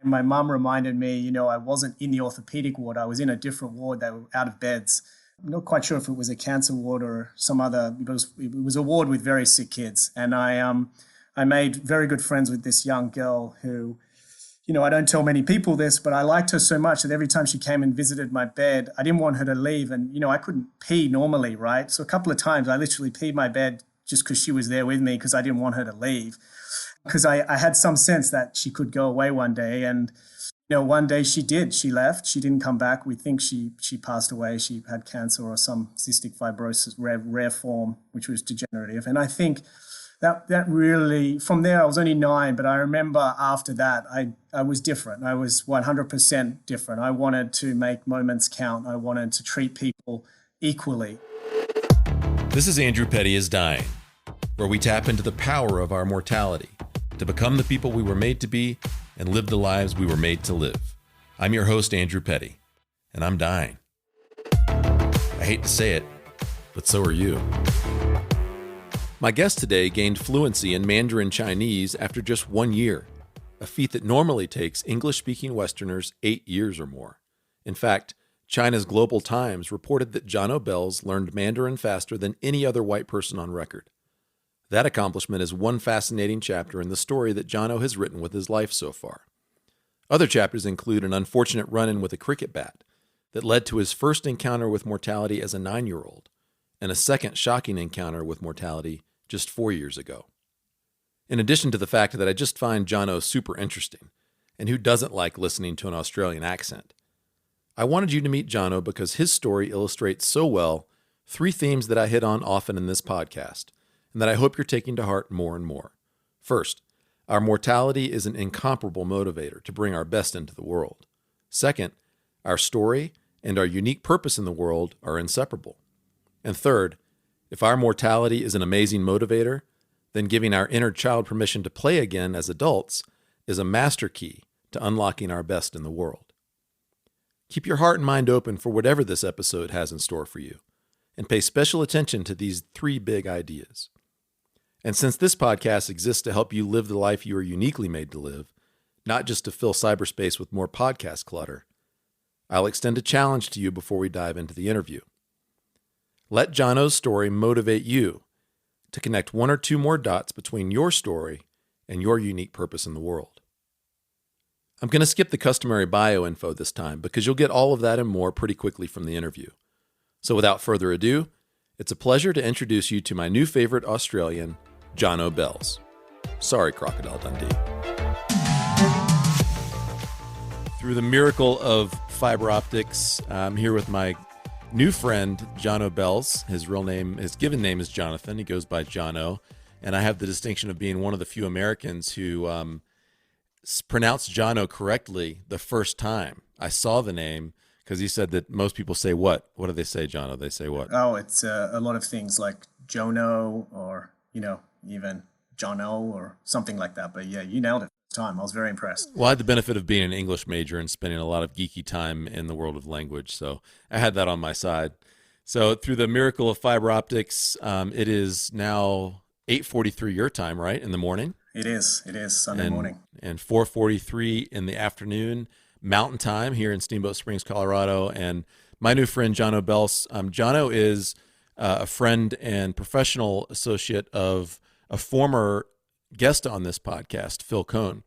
And my mum reminded me, I wasn't in the orthopedic ward. I was in a different ward. They were out of beds. I'm not quite sure if it was a cancer ward or some other, it was a ward with very sick kids. And I made very good friends with this young girl who, I don't tell many people this, but I liked her so much that every time she came and visited my bed, I didn't want her to leave. And, I couldn't pee normally, right? So a couple of times I literally peed my bed just because she was there with me, because I didn't want her to leave. Because I had some sense that she could go away one day. And, one day she did. She left. She didn't come back. We think she passed away. She had cancer or some cystic fibrosis, rare form, which was degenerative. And I think that really, from there, I was only 9, but I remember after that, I was different. I was 100% different. I wanted to make moments count. I wanted to treat people equally. This is Andrew Petty is Dying, where we tap into the power of our mortality to become the people we were made to be and live the lives we were made to live. I'm your host, Andrew Petty, and I'm dying. I hate to say it, but so are you. My guest today gained fluency in Mandarin Chinese after just 1 year, a feat that normally takes English-speaking Westerners 8 years or more. In fact, China's Global Times reported that Jono Belz learned Mandarin faster than any other white person on record. That accomplishment is one fascinating chapter in the story that Jono has written with his life so far. Other chapters include an unfortunate run-in with a cricket bat that led to his first encounter with mortality as a 9-year-old, and a second shocking encounter with mortality just 4 years ago. In addition to the fact that I just find Jono super interesting, and who doesn't like listening to an Australian accent, I wanted you to meet Jono because his story illustrates so well 3 themes that I hit on often in this podcast, and that I hope you're taking to heart more and more. First, our mortality is an incomparable motivator to bring our best into the world. Second, our story and our unique purpose in the world are inseparable. And third, if our mortality is an amazing motivator, then giving our inner child permission to play again as adults is a master key to unlocking our best in the world. Keep your heart and mind open for whatever this episode has in store for you, and pay special attention to these 3 big ideas. And since this podcast exists to help you live the life you are uniquely made to live, not just to fill cyberspace with more podcast clutter, I'll extend a challenge to you before we dive into the interview. Let Jono's story motivate you to connect 1 or 2 more dots between your story and your unique purpose in the world. I'm going to skip the customary bio info this time because you'll get all of that and more pretty quickly from the interview. So without further ado, it's a pleasure to introduce you to my new favorite Australian, Jono Belz. Sorry, Crocodile Dundee. Through the miracle of fiber optics, I'm here with my new friend, Jono Belz. His given name is Jonathan. He goes by Jono. And I have the distinction of being one of the few Americans who pronounced Jono correctly the first time I saw the name, because he said that most people say what? What do they say, Jono? They say what? Oh, it's a lot of things like Jono or, even Jono or something like that. But yeah, you nailed it this time. I was very impressed. Well, I had the benefit of being an English major and spending a lot of geeky time in the world of language, so I had that on my side. So through the miracle of fiber optics, it is now 8:43 your time, right, in the morning? It is Sunday morning. And 4:43 in the afternoon, Mountain Time here in Steamboat Springs, Colorado. And my new friend, Jono Belz. Jono is a friend and professional associate of a former guest on this podcast, Phil Cohn,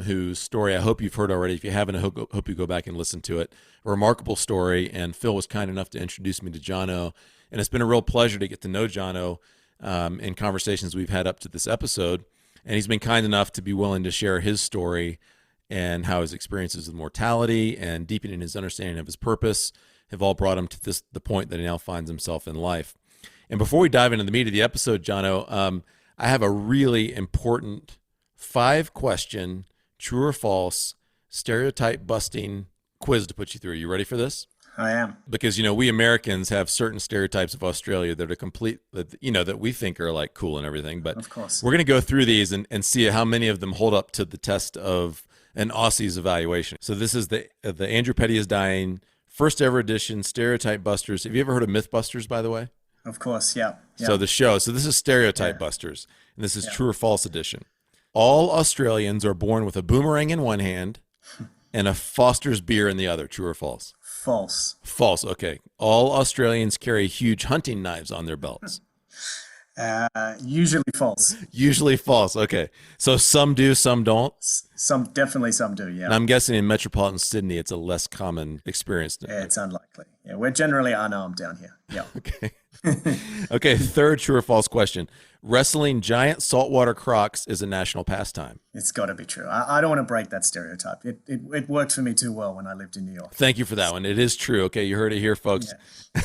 whose story I hope you've heard already. If you haven't, I hope you go back and listen to it. A remarkable story, and Phil was kind enough to introduce me to Jono. And it's been a real pleasure to get to know Jono in conversations we've had up to this episode. And he's been kind enough to be willing to share his story and how his experiences with mortality and deepening his understanding of his purpose have all brought him to the point that he now finds himself in life. And before we dive into the meat of the episode, Jono, I have a really important 5-question, true or false, stereotype busting quiz to put you through. Are you ready for this? I am. Because, we Americans have certain stereotypes of Australia that are that we think are like cool and everything. But of course, we're going to go through these and see how many of them hold up to the test of an Aussie's evaluation. So this is the Andrew Petty is Dying first ever edition, Stereotype Busters. Have you ever heard of Mythbusters, by the way? Of course, yeah. So the show. So this is Stereotype Busters, and this is True or False edition. All Australians are born with a boomerang in one hand and a Foster's beer in the other. True or false? False. False. Okay. All Australians carry huge hunting knives on their belts. Usually false. Usually false. Okay. So some do, some don't. Definitely some do. And Yeah. I'm guessing in metropolitan Sydney, it's a less common experience. Yeah, it's unlikely. Yeah, we're generally unarmed down here. Yeah. Okay. Okay. Third true or false question. Wrestling giant saltwater crocs is a national pastime. It's got to be true. I don't want to break that stereotype. It worked for me too well when I lived in New York. Thank you for that one. It is true. Okay. You heard it here, folks.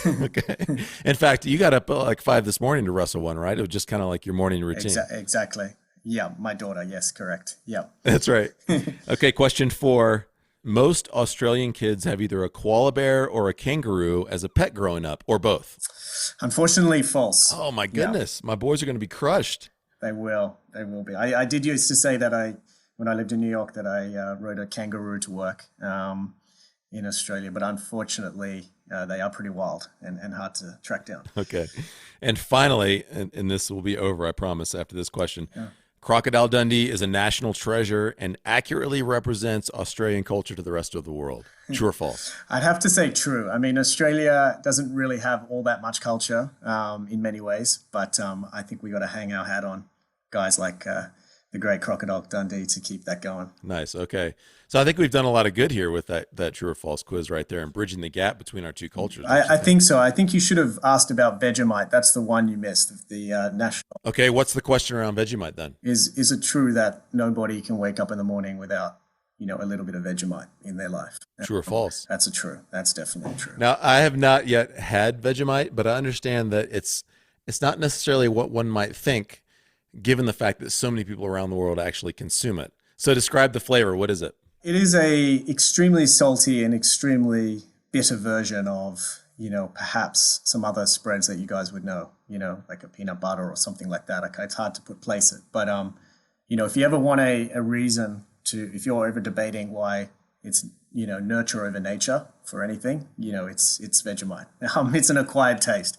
Yeah. Okay. In fact, you got up at like 5 this morning to wrestle one, right? It was just kind of like your morning routine. Exactly. Yeah, my daughter. Yes, correct. Yeah. That's right. Okay, question 4. Most Australian kids have either a koala bear or a kangaroo as a pet growing up, or both. Unfortunately, false. Oh my goodness. Yeah. My boys are going to be crushed. They will. They will be. I did used to say that when I lived in New York, that I rode a kangaroo to work in Australia, but unfortunately, they are pretty wild and hard to track down. Okay. And finally, and this will be over, I promise, after this question. Yeah. Crocodile Dundee is a national treasure and accurately represents Australian culture to the rest of the world. True or false? I'd have to say true. I mean, Australia doesn't really have all that much culture in many ways, but I think we got to hang our hat on guys like the great Crocodile Dundee to keep that going. Nice. Okay. So I think we've done a lot of good here with that true or false quiz right there and bridging the gap between our two cultures. I think so. I think you should have asked about Vegemite. That's the one you missed, the national. Okay. What's the question around Vegemite then? Is it true that nobody can wake up in the morning without, a little bit of Vegemite in their life? True or false? That's true. That's definitely true. Now, I have not yet had Vegemite, but I understand that it's not necessarily what one might think, given the fact that so many people around the world actually consume it. So describe the flavor. What is it? It is a extremely salty and extremely bitter version of, perhaps some other spreads that you guys would know, like a peanut butter or something like that. Okay, it's hard to place it. But, if you ever want a reason if you're ever debating why it's, nurture over nature for anything, it's Vegemite. It's an acquired taste.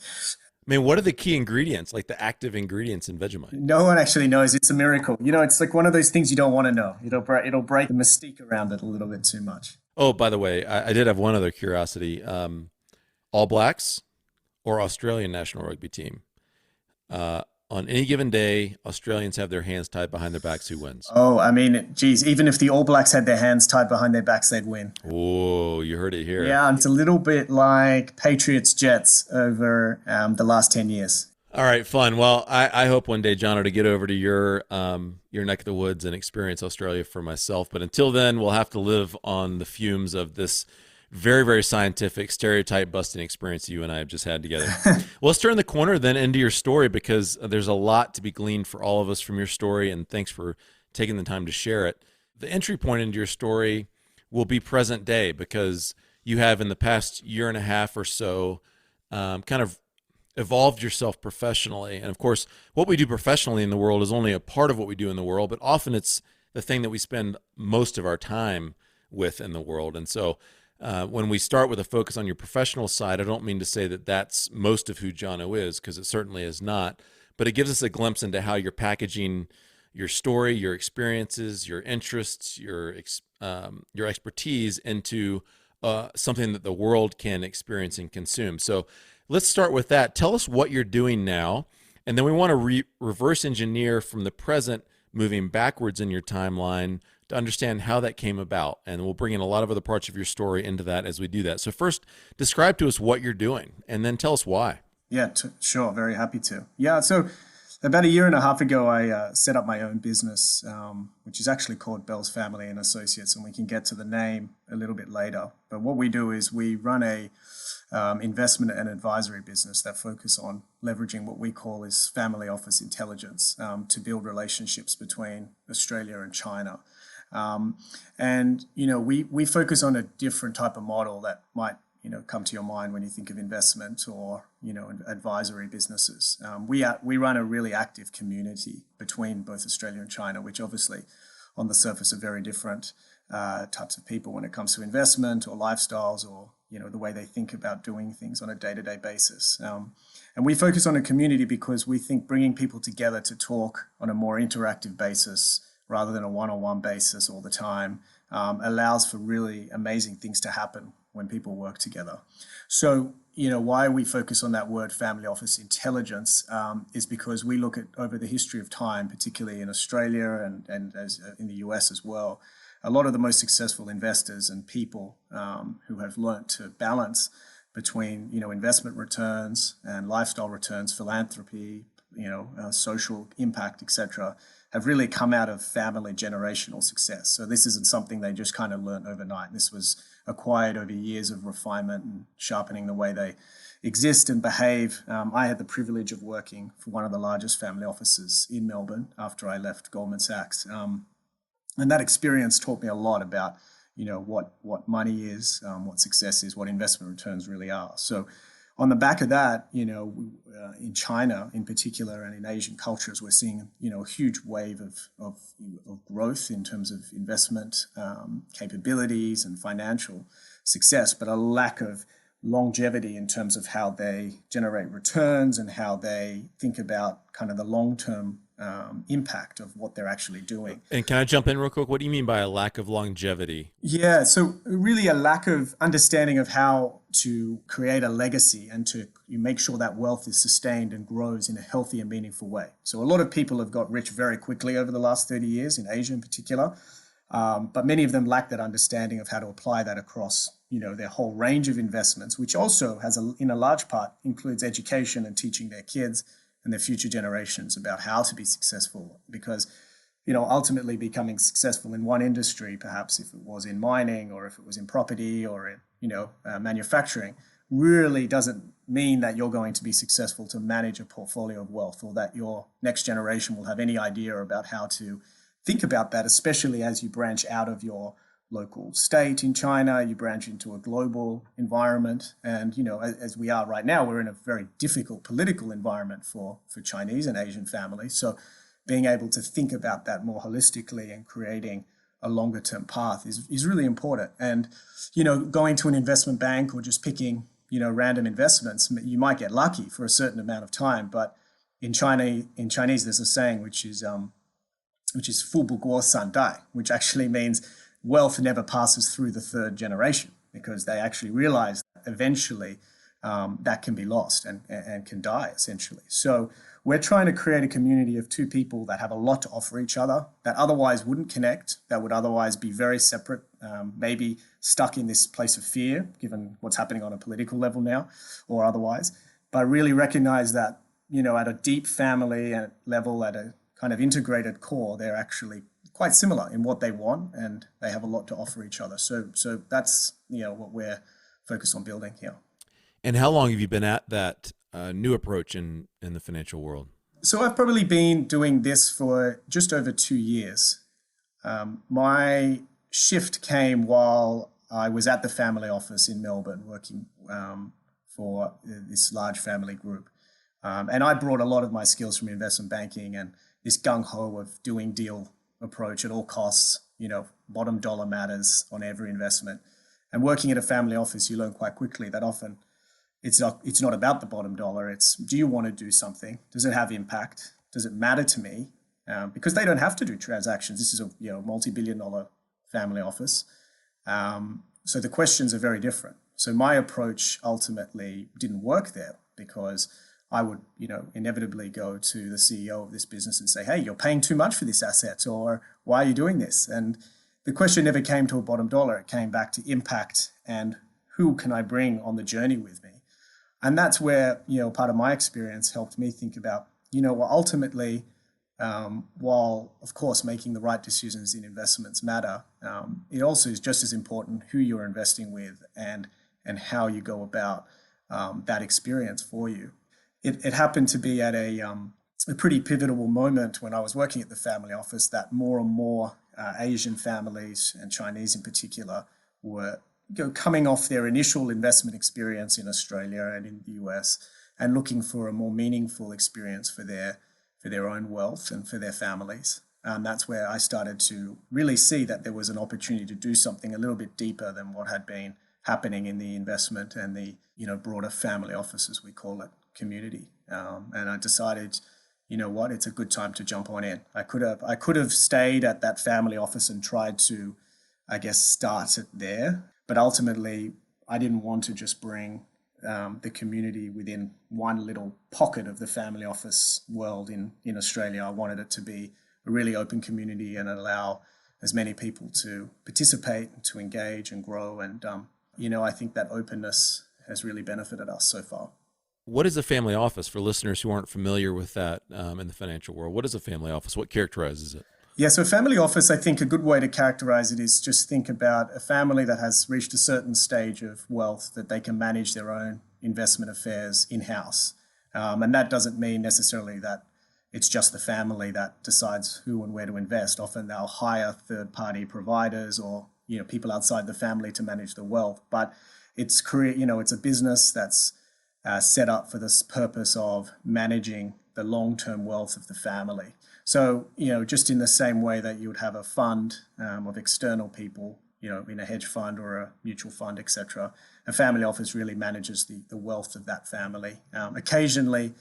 I mean, what are the key ingredients, like the active ingredients in Vegemite? No one actually knows. It's a miracle. It's like one of those things you don't want to know. It'll break the mystique around it a little bit too much. Oh, by the way, I did have one other curiosity. All Blacks or Australian national rugby team? On any given day, Australians have their hands tied behind their backs. Who wins? Oh, I mean, geez, even if the All Blacks had their hands tied behind their backs, they'd win. Oh, you heard it here. Yeah, it's a little bit like Patriots-Jets over the last 10 years. All right, fun. Well, I hope one day, Jono, to get over to your neck of the woods and experience Australia for myself. But until then, we'll have to live on the fumes of this very, very scientific stereotype busting experience you and I have just had together. Well, let's turn the corner then into your story, because there's a lot to be gleaned for all of us from your story, and thanks for taking the time to share it. The entry point into your story will be present day, because you have in the past year and a half or so kind of evolved yourself professionally. And of course, what we do professionally in the world is only a part of what we do in the world, but often it's the thing that we spend most of our time with in the world. And so when we start with a focus on your professional side, I don't mean to say that that's most of who Jono is, because it certainly is not, but it gives us a glimpse into how you're packaging your story, your experiences, your interests, your expertise into something that the world can experience and consume. So let's start with that. Tell us what you're doing now, and then we want to reverse engineer from the present, moving backwards in your timeline to understand how that came about. And we'll bring in a lot of other parts of your story into that as we do that. So first, describe to us what you're doing, and then tell us why. Yeah, sure. Very happy to. Yeah, so about a year and a half ago, I set up my own business, which is actually called Belz Family and Associates, and we can get to the name a little bit later. But what we do is we run a investment and advisory business that focus on leveraging what we call is family office intelligence to build relationships between Australia and China. We focus on a different type of model that might, come to your mind when you think of investment or, advisory businesses. We run a really active community between both Australia and China, which obviously on the surface are very different types of people when it comes to investment or lifestyles or, the way they think about doing things on a day-to-day basis. And we focus on a community because we think bringing people together to talk on a more interactive basis rather than a one-on-one basis all the time, allows for really amazing things to happen when people work together. So, why we focus on that word family office intelligence is because we look at over the history of time, particularly in Australia and as in the US as well, a lot of the most successful investors and people who have learnt to balance between, investment returns and lifestyle returns, philanthropy, social impact, etc., have really come out of family generational success. So this isn't something they just kind of learned overnight. This was acquired over years of refinement and sharpening the way they exist and behave. I had the privilege of working for one of the largest family offices in Melbourne after I left Goldman Sachs. And that experience taught me a lot about, what money is, what success is, what investment returns really are. So on the back of that, in China in particular and in Asian cultures, we're seeing, a huge wave of growth in terms of investment capabilities and financial success, but a lack of longevity in terms of how they generate returns and how they think about kind of the long-term impact of what they're actually doing. And can I jump in real quick? What do you mean by a lack of longevity? Yeah, so really a lack of understanding of how to create a legacy and to make sure that wealth is sustained and grows in a healthy and meaningful way. So a lot of people have got rich very quickly over the last 30 years in Asia in particular, but many of them lack that understanding of how to apply that across their whole range of investments, which also has in a large part includes education and teaching their kids and their future generations about how to be successful. Because, ultimately becoming successful in one industry, perhaps if it was in mining or if it was in property or in, manufacturing, really doesn't mean that you're going to be successful to manage a portfolio of wealth or that your next generation will have any idea about how to think about that, especially as you branch out of your local state in China, you branch into a global environment. And, as we are right now, we're in a very difficult political environment for Chinese and Asian families. So being able to think about that more holistically and creating a longer term path is really important. And, going to an investment bank or just picking, random investments, you might get lucky for a certain amount of time. But in Chinese, there's a saying which is 富不过三代, which actually means wealth never passes through the third generation, because they actually realize that eventually that can be lost and can die, essentially. So we're trying to create a community of two people that have a lot to offer each other, that otherwise wouldn't connect, that would otherwise be very separate, maybe stuck in this place of fear, given what's happening on a political level now or otherwise, but really recognize that, at a deep family level, at a kind of integrated core, they're actually quite similar in what they want, and they have a lot to offer each other. So that's what we're focused on building here. And how long have you been at that new approach in the financial world? So I've probably been doing this for just over 2 years. My shift came while I was at the family office in Melbourne working for this large family group. And I brought a lot of my skills from investment banking and this gung-ho of doing deal approach at all costs, bottom dollar matters on every investment. And working at a family office, you learn quite quickly that often it's not about the bottom dollar. It's, do you want to do something? Does it have impact? Does it matter to me? Because they don't have to do transactions. This is a multi-billion-dollar family office. So the questions are very different. So my approach ultimately didn't work there, because I would, inevitably go to the CEO of this business and say, hey, you're paying too much for this asset, or why are you doing this? And the question never came to a bottom dollar. It came back to impact and who can I bring on the journey with me? And that's where, part of my experience helped me think about, ultimately, while, of course, making the right decisions in investments matter, it also is just as important who you're investing with and how you go about that experience for you. It happened to be at a pretty pivotal moment when I was working at the family office that more and more Asian families, and Chinese in particular, were coming off their initial investment experience in Australia and in the US and looking for a more meaningful experience for their own wealth and for their families. That's where I started to really see that there was an opportunity to do something a little bit deeper than what had been happening in the investment and the broader family office, as we call it, community. And I decided, you know what, it's a good time to jump on in. I could have stayed at that family office and tried to, I guess, start it there. But ultimately, I didn't want to just bring the community within one little pocket of the family office world in Australia. I wanted it to be a really open community and allow as many people to participate, to engage and grow. And, I think that openness has really benefited us so far. What is a family office for listeners who aren't familiar with that in the financial world? What is a family office? What characterizes it? Yeah, so family office, I think a good way to characterize it is just think about a family that has reached a certain stage of wealth that they can manage their own investment affairs in-house. And that doesn't mean necessarily that it's just the family that decides who and where to invest. Often they'll hire third-party providers or people outside the family to manage the wealth. But it's it's a business that's set up for this purpose of managing the long-term wealth of the family. So, just in the same way that you would have a fund of external people, in a hedge fund or a mutual fund, etc., a family office really manages the wealth of that family. Occasionally,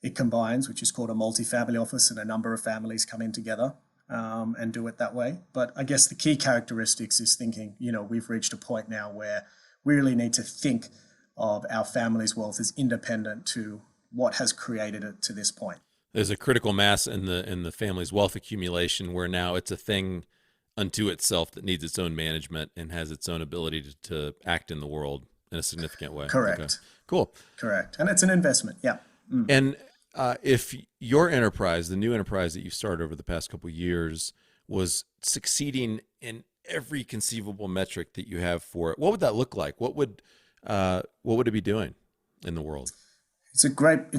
it combines, which is called a multi-family office, and a number of families come in together and do it that way. But I guess the key characteristics is thinking, we've reached a point now where we really need to think of our family's wealth as independent to what has created it to this point. There's a critical mass in the family's wealth accumulation where now it's a thing unto itself that needs its own management and has its own ability to act in the world in a significant way. Correct. Okay. Cool. Correct. And it's an investment. Yeah. Mm. And if your enterprise, the new enterprise that you've started over the past couple of years, was succeeding in every conceivable metric that you have for it, what would that look like? What would it be doing in the world? It's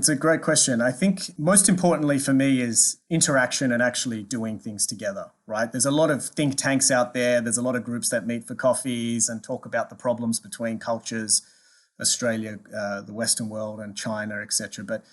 a great question. I think most importantly for me is interaction and actually doing things together, right? There's a lot of think tanks out there. There's a lot of groups that meet for coffees and talk about the problems between cultures, Australia, the Western world and China, etc. But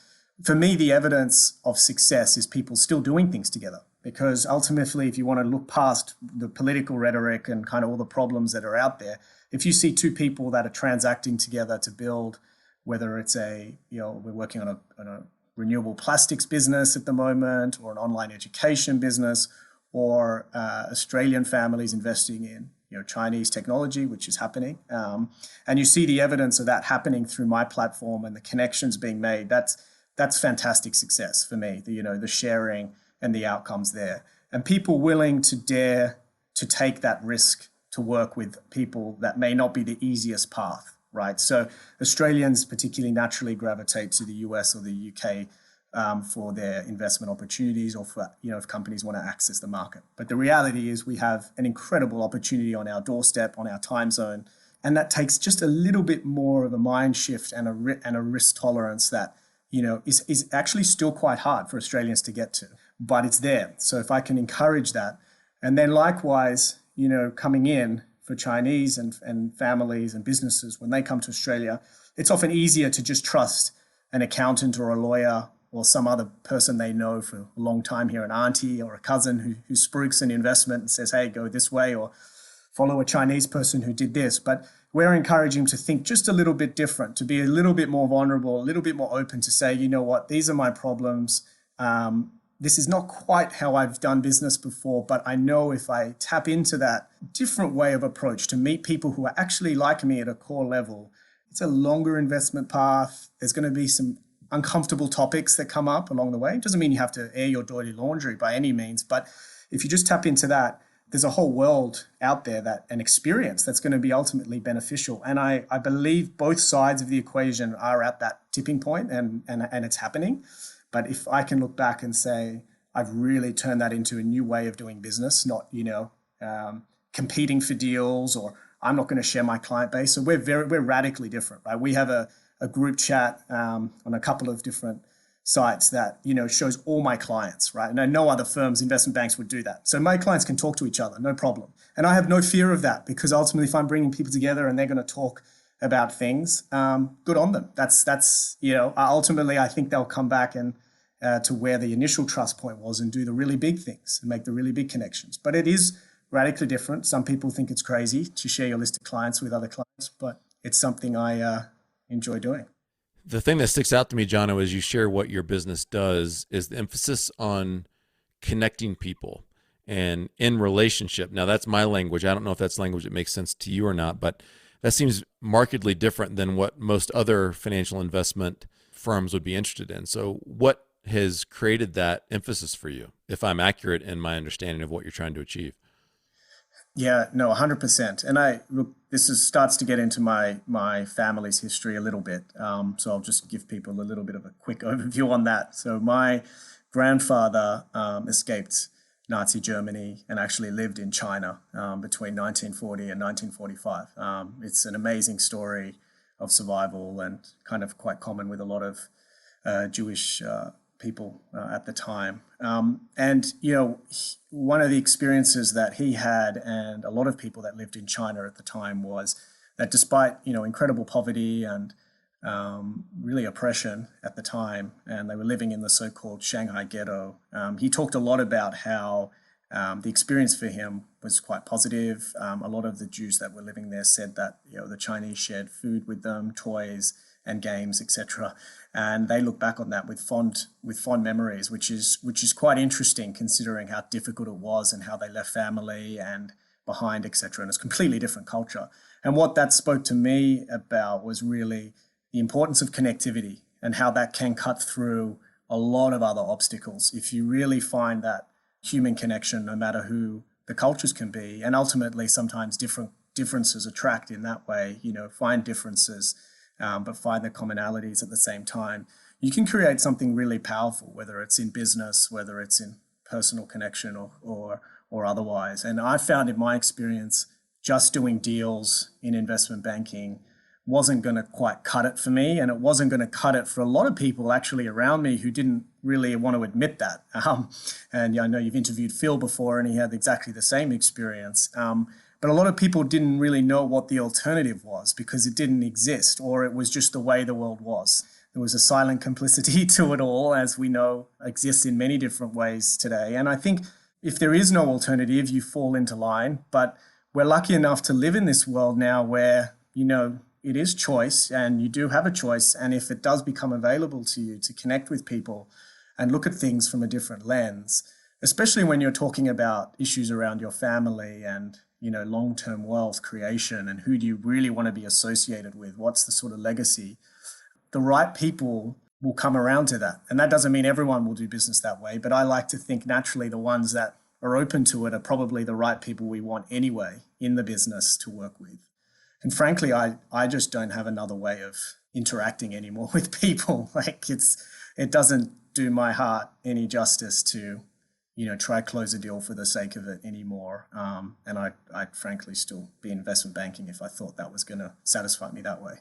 for me, the evidence of success is people still doing things together, because ultimately, if you want to look past the political rhetoric and kind of all the problems that are out there, if you see two people that are transacting together to build, whether it's we're working on a renewable plastics business at the moment, or an online education business, or Australian families investing in Chinese technology, which is happening, and you see the evidence of that happening through my platform and the connections being made. That's fantastic success for me. The sharing and the outcomes there, and people willing to dare to take that risk to work with people that may not be the easiest path. Right. So Australians particularly naturally gravitate to the US or the UK for their investment opportunities, or for, if companies want to access the market. But the reality is we have an incredible opportunity on our doorstep, on our time zone. And that takes just a little bit more of a mind shift and a risk tolerance that, is actually still quite hard for Australians to get to. But it's there. So if I can encourage that, and then likewise, coming in, for Chinese and families and businesses, when they come to Australia, it's often easier to just trust an accountant or a lawyer or some other person they know for a long time here, an auntie or a cousin who spruiks an investment and says, hey, go this way, or follow a Chinese person who did this. But we're encouraging them to think just a little bit different, to be a little bit more vulnerable, a little bit more open, to say, these are my problems. This is not quite how I've done business before, but I know if I tap into that different way of approach to meet people who are actually like me at a core level, it's a longer investment path. There's going to be some uncomfortable topics that come up along the way. It doesn't mean you have to air your dirty laundry by any means, but if you just tap into that, there's a whole world out there, that an experience that's going to be ultimately beneficial. And I believe both sides of the equation are at that tipping point, and it's happening. But if I can look back and say, I've really turned that into a new way of doing business, not, competing for deals, or I'm not going to share my client base. So we're radically different, right? We have a group chat on a couple of different sites that, shows all my clients, right? And I know other firms, investment banks would do that. So my clients can talk to each other, no problem. And I have no fear of that, because ultimately if I'm bringing people together and they're going to talk about things, good on them. That's ultimately I think they'll come back and to where the initial trust point was and do the really big things and make the really big connections. But it is radically different. Some people think it's crazy to share your list of clients with other clients, but it's something I enjoy doing. The thing that sticks out to me, Jono, as you share what your business does is the emphasis on connecting people and in relationship. Now, that's my language. I don't know if that's language that makes sense to you or not, but that seems markedly different than what most other financial investment firms would be interested in. So what has created that emphasis for you, if I'm accurate in my understanding of what you're trying to achieve? Yeah, no, 100%. And starts to get into my family's history a little bit. So I'll just give people a little bit of a quick overview on that. So my grandfather escaped Nazi Germany and actually lived in China between 1940 and 1945. It's an amazing story of survival and kind of quite common with a lot of Jewish people at the time. And, one of the experiences that he had and a lot of people that lived in China at the time was that despite, incredible poverty and really oppression at the time, and they were living in the so-called Shanghai ghetto, he talked a lot about how the experience for him was quite positive. A lot of the Jews that were living there said that, the Chinese shared food with them, toys and games, etc. And they look back on that with fond memories, which is quite interesting considering how difficult it was and how they left family and behind, etc. And it's a completely different culture. And what that spoke to me about was really the importance of connectivity and how that can cut through a lot of other obstacles. If you really find that human connection, no matter who the cultures can be, and ultimately sometimes differences attract in that way, find differences, but find the commonalities at the same time, you can create something really powerful, whether it's in business, whether it's in personal connection or otherwise. And I found in my experience, just doing deals in investment banking wasn't going to quite cut it for me. And it wasn't going to cut it for a lot of people actually around me who didn't really want to admit that. And I know you've interviewed Phil before and he had exactly the same experience. But a lot of people didn't really know what the alternative was because it didn't exist, or it was just the way the world was. There was a silent complicity to it all, as we know exists in many different ways today. And I think if there is no alternative, you fall into line. But we're lucky enough to live in this world now where, it is choice and you do have a choice. And if it does become available to you to connect with people and look at things from a different lens, especially when you're talking about issues around your family and, long-term wealth creation and who do you really want to be associated with? What's the sort of legacy? The right people will come around to that. And that doesn't mean everyone will do business that way, but I like to think naturally the ones that are open to it are probably the right people we want anyway in the business to work with. And frankly, I just don't have another way of interacting anymore with people. It doesn't do my heart any justice to, try close a deal for the sake of it anymore. And I'd frankly still be in investment banking if I thought that was going to satisfy me that way.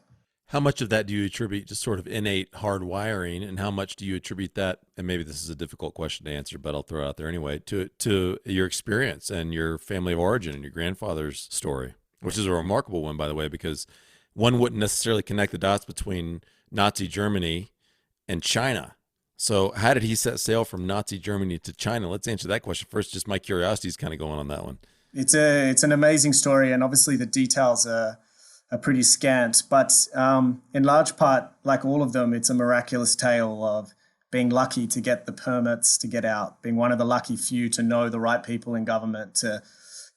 How much of that do you attribute to sort of innate hardwiring, and how much do you attribute that, and maybe this is a difficult question to answer, but I'll throw it out there anyway, to your experience and your family of origin and your grandfather's story, which is a remarkable one, by the way, because one wouldn't necessarily connect the dots between Nazi Germany and China. So how did he set sail from Nazi Germany to China? Let's answer that question first. Just my curiosity is kind of going on that one. It's an amazing story, and obviously the details are pretty scant. But in large part, like all of them, it's a miraculous tale of being lucky to get the permits to get out, being one of the lucky few to know the right people in government to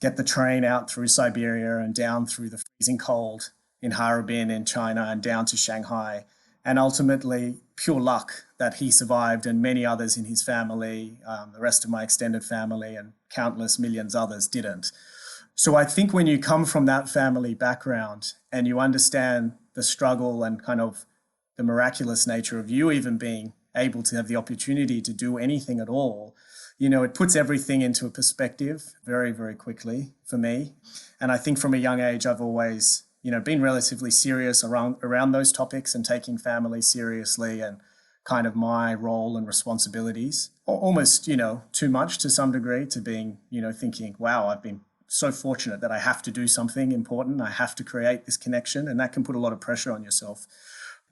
get the train out through Siberia and down through the freezing cold in Harbin in China and down to Shanghai. And ultimately, pure luck that he survived and many others in his family, the rest of my extended family and countless millions others didn't. So I think when you come from that family background and you understand the struggle and kind of the miraculous nature of you even being able to have the opportunity to do anything at all, it puts everything into a perspective very, very quickly for me. And I think from a young age, I've always been relatively serious around those topics and taking family seriously and kind of my role and responsibilities, almost, too much to some degree, to being, thinking, wow, I've been so fortunate that I have to do something important. I have to create this connection, and that can put a lot of pressure on yourself.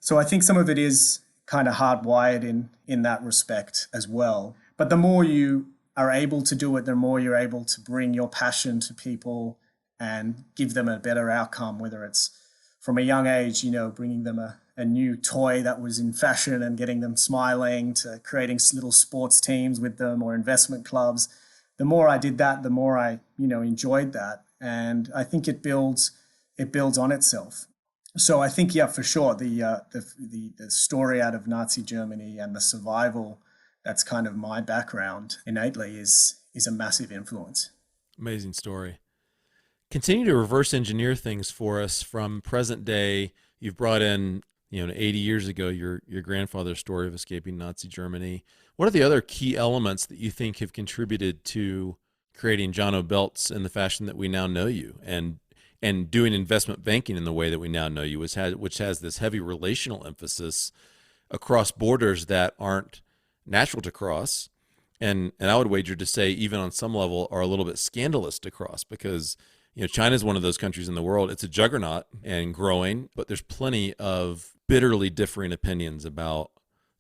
So I think some of it is kind of hardwired in that respect as well. But the more you are able to do it, the more you're able to bring your passion to people and give them a better outcome, whether it's from a young age, bringing them a new toy that was in fashion and getting them smiling, to creating little sports teams with them or investment clubs. The more I did that, the more I, enjoyed that. And I think it builds on itself. So I think, yeah, for sure, the story out of Nazi Germany and the survival, that's kind of my background innately, is a massive influence. Amazing story. Continue to reverse engineer things for us from present day. You've brought in, 80 years ago, your grandfather's story of escaping Nazi Germany. What are the other key elements that you think have contributed to creating Jono Belz in the fashion that we now know you, and doing investment banking in the way that we now know you, which has this heavy relational emphasis across borders that aren't natural to cross, and I would wager to say even on some level are a little bit scandalous to cross, because China is one of those countries in the world. It's a juggernaut and growing, but there's plenty of bitterly differing opinions about,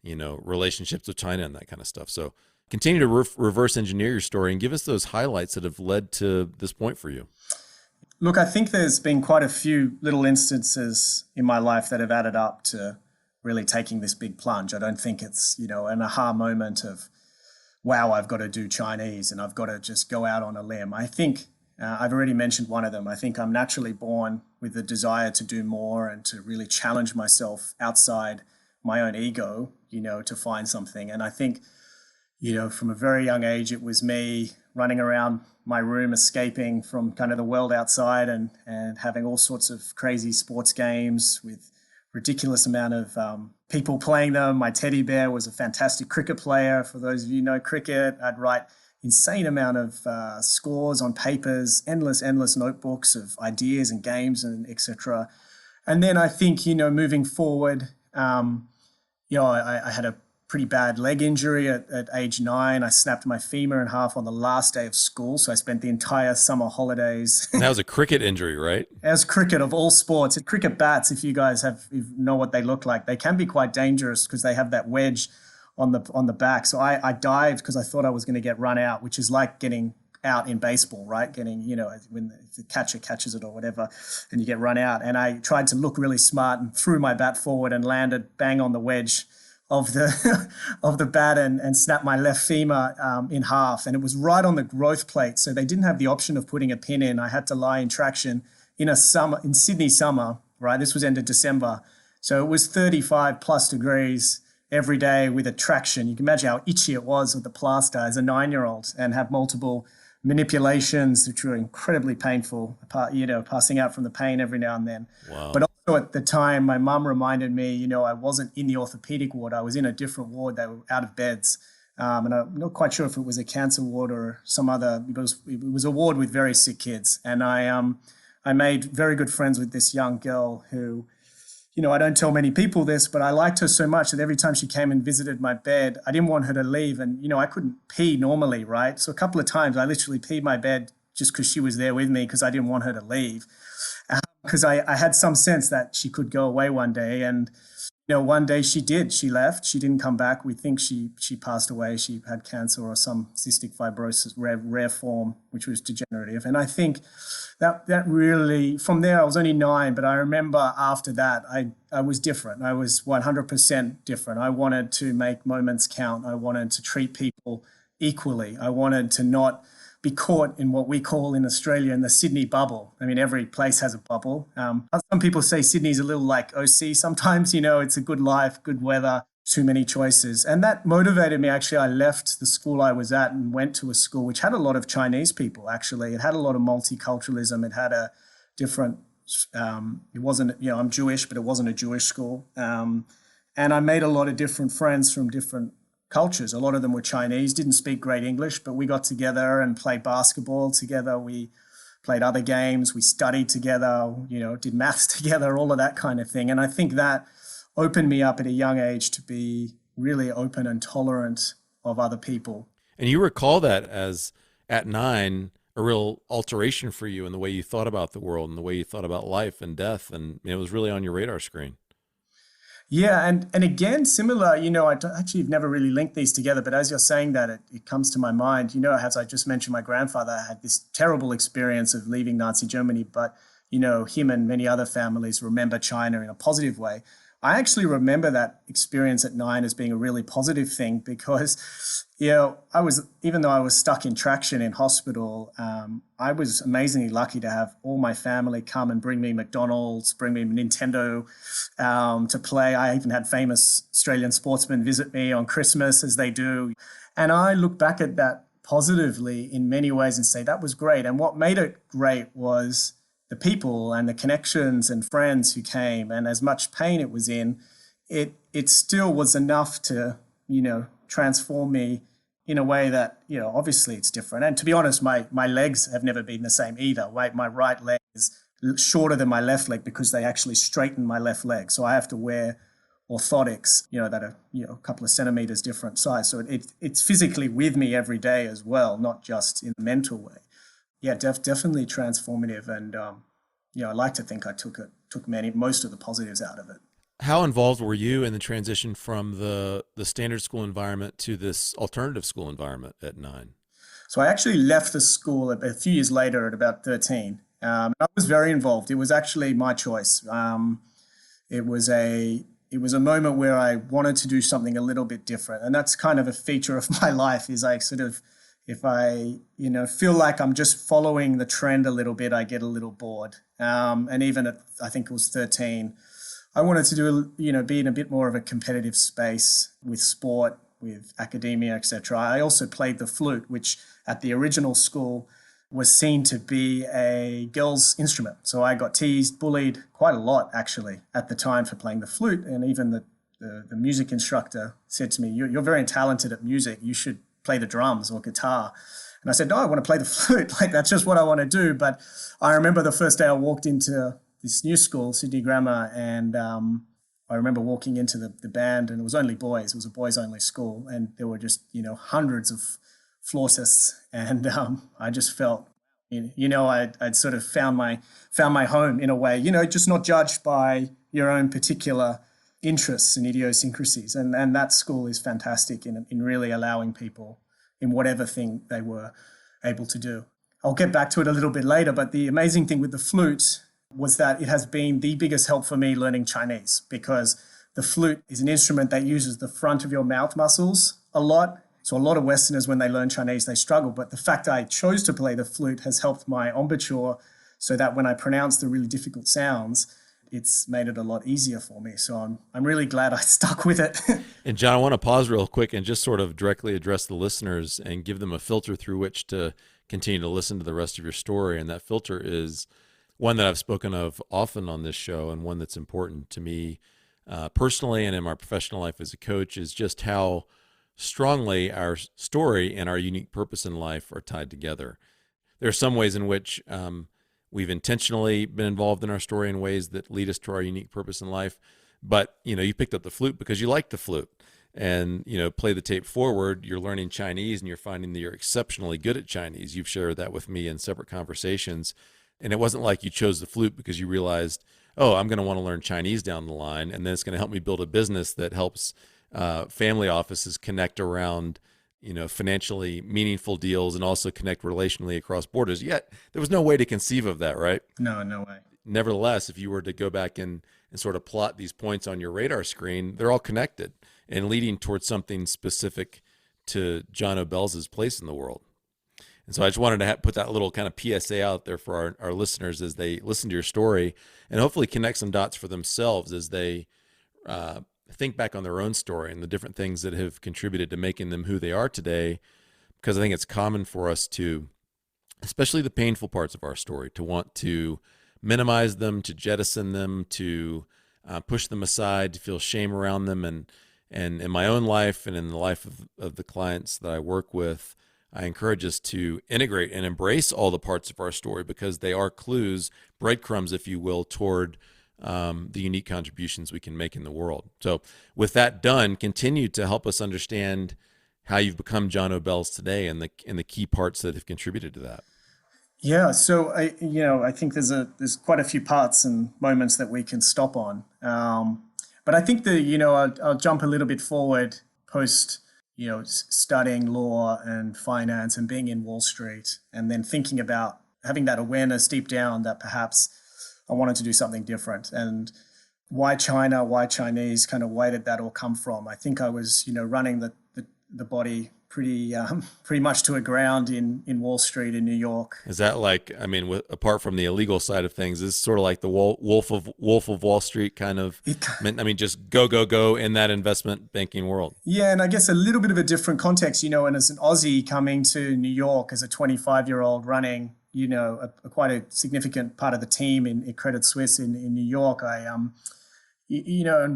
relationships with China and that kind of stuff. So continue to reverse engineer your story and give us those highlights that have led to this point for you. Look, I think there's been quite a few little instances in my life that have added up to really taking this big plunge. I don't think it's, an aha moment of, wow, I've got to do Chinese and I've got to just go out on a limb. I think I've already mentioned one of them. I think I'm naturally born with the desire to do more and to really challenge myself outside my own ego, to find something. And I think, from a very young age, it was me running around my room, escaping from kind of the world outside and having all sorts of crazy sports games with ridiculous amount of people playing them. My teddy bear was a fantastic cricket player. For those of you who know cricket, I'd write insane amount of scores on papers, endless notebooks of ideas and games and etc. And then I think, moving forward, I had a pretty bad leg injury at age 9. I snapped my femur in half on the last day of school. So I spent the entire summer holidays. And that was a cricket injury, right? As cricket of all sports. Cricket bats, if you guys know what they look like, they can be quite dangerous because they have that wedge on the back. So I dived because I thought I was going to get run out, which is like getting out in baseball, right? Getting, when the catcher catches it or whatever, and you get run out. And I tried to look really smart and threw my bat forward and landed bang on the wedge of the bat and snapped my left femur in half. And it was right on the growth plate. So they didn't have the option of putting a pin in. I had to lie in traction in Sydney summer, right? This was end of December. So it was 35 plus degrees every day with a traction. You can imagine how itchy it was with the plaster as a 9-year-old, and have multiple manipulations which were incredibly painful, passing out from the pain every now and then. Wow. But also at the time, my mum reminded me, I wasn't in the orthopedic ward. I was in a different ward. They were out of beds. And I'm not quite sure if it was a cancer ward or some other, because it was a ward with very sick kids. And I made very good friends with this young girl who, I don't tell many people this, but I liked her so much that every time she came and visited my bed, I didn't want her to leave. And, I couldn't pee normally, right? So a couple of times I literally peed my bed just because she was there with me, because I didn't want her to leave. Because I had some sense that she could go away one day. And, one day she did. She left. She didn't come back. We think she passed away. She had cancer or some cystic fibrosis, rare form, which was degenerative. And I think that really, from there, I was only 9, but I remember after that, I was different. I was 100% different. I wanted to make moments count. I wanted to treat people equally. I wanted to not be caught in what we call in Australia in the Sydney bubble. I mean, every place has a bubble. Some people say Sydney's a little like OC. Sometimes, it's a good life, good weather, too many choices. And that motivated me. Actually, I left the school I was at and went to a school which had a lot of Chinese people, actually. It had a lot of multiculturalism. It had a different, it wasn't, I'm Jewish, but it wasn't a Jewish school. And I made a lot of different friends from different cultures. A lot of them were Chinese, didn't speak great English, but we got together and played basketball together. We played other games. We studied together, did maths together, all of that kind of thing. And I think that opened me up at a young age to be really open and tolerant of other people. And you recall that as, at 9, a real alteration for you in the way you thought about the world and the way you thought about life and death. And it was really on your radar screen. Yeah, and again, similar, I actually have never really linked these together, but as you're saying that, it comes to my mind, as I just mentioned, my grandfather had this terrible experience of leaving Nazi Germany, but, him and many other families remember China in a positive way. I actually remember that experience at 9 as being a really positive thing because, even though I was stuck in traction in hospital, I was amazingly lucky to have all my family come and bring me McDonald's, bring me Nintendo to play. I even had famous Australian sportsmen visit me on Christmas, as they do. And I look back at that positively in many ways and say that was great. And what made it great was the people and the connections and friends who came, and as much pain it was in, it still was enough to, transform me in a way that, obviously it's different. And to be honest, my legs have never been the same either. My right leg is shorter than my left leg because they actually straighten my left leg. So I have to wear orthotics, that are, a couple of centimeters different size. So it's physically with me every day as well, not just in a mental way. Yeah, definitely transformative. And, I like to think I took most of the positives out of it. How involved were you in the transition from the standard school environment to this alternative school environment at 9? So I actually left the school a few years later at about 13. I was very involved. It was actually my choice. It was a moment where I wanted to do something a little bit different. And that's kind of a feature of my life, is I sort of, if I, feel like I'm just following the trend a little bit, I get a little bored. And even at, I think it was 13, I wanted to do, be in a bit more of a competitive space with sport, with academia, etc. I also played the flute, which at the original school was seen to be a girl's instrument. So I got teased, bullied quite a lot, actually, at the time for playing the flute. And even the music instructor said to me, you're very talented at music. You should play the drums or guitar. And I said, no, I want to play the flute. Like, that's just what I want to do. But I remember the first day I walked into this new school, Sydney Grammar, and I remember walking into the band, and it was only boys. It was a boys-only school, and there were just, hundreds of flautists. And I just felt, I'd sort of found my home in a way, just not judged by your own particular interests and idiosyncrasies. And that school is fantastic in really allowing people in whatever thing they were able to do. I'll get back to it a little bit later, but the amazing thing with the flute was that it has been the biggest help for me learning Chinese, because the flute is an instrument that uses the front of your mouth muscles a lot. So a lot of Westerners, when they learn Chinese, they struggle. But the fact I chose to play the flute has helped my embouchure, so that when I pronounce the really difficult sounds, it's made it a lot easier for me. So I'm really glad I stuck with it. And John, I want to pause real quick and just sort of directly address the listeners and give them a filter through which to continue to listen to the rest of your story. And that filter is one that I've spoken of often on this show, and one that's important to me personally and in my professional life as a coach, is just how strongly our story and our unique purpose in life are tied together. There are some ways in which we've intentionally been involved in our story in ways that lead us to our unique purpose in life. But, you picked up the flute because you like the flute, and, play the tape forward. You're learning Chinese and you're finding that you're exceptionally good at Chinese. You've shared that with me in separate conversations. And it wasn't like you chose the flute because you realized, oh, I'm going to want to learn Chinese down the line, and then it's going to help me build a business that helps family offices connect around financially meaningful deals and also connect relationally across borders. Yet there was no way to conceive of that, right? No way. Nevertheless, if you were to go back and sort of plot these points on your radar screen, they're all connected and leading towards something specific to Jono Belz's place in the world. And so I just wanted to put that little kind of PSA out there for our listeners as they listen to your story, and hopefully connect some dots for themselves as they think back on their own story and the different things that have contributed to making them who they are today. Because I think it's common for us to, especially the painful parts of our story, to want to minimize them, to jettison them, to push them aside, to feel shame around them. And in my own life and in the life of the clients that I work with, I encourage us to integrate and embrace all the parts of our story, because they are clues, breadcrumbs, if you will, toward the unique contributions we can make in the world. So with that done, continue to help us understand how you've become Jono Belz today and the key parts that have contributed to that. Yeah, so I think there's quite a few parts and moments that we can stop on. But I think I'll jump a little bit forward post studying law and finance and being in Wall Street, and then thinking about having that awareness deep down that perhaps I wanted to do something different. And why China, why Chinese, kind of where did that all come from? I think I was, running the body pretty much to a ground in Wall Street in New York. Is that like, apart from the illegal side of things, is sort of like the Wolf of Wall Street kind of, just go in that investment banking world? Yeah, and I guess a little bit of a different context, and as an Aussie coming to New York as a 25-year-old running, quite a significant part of the team in Credit Suisse in New York, and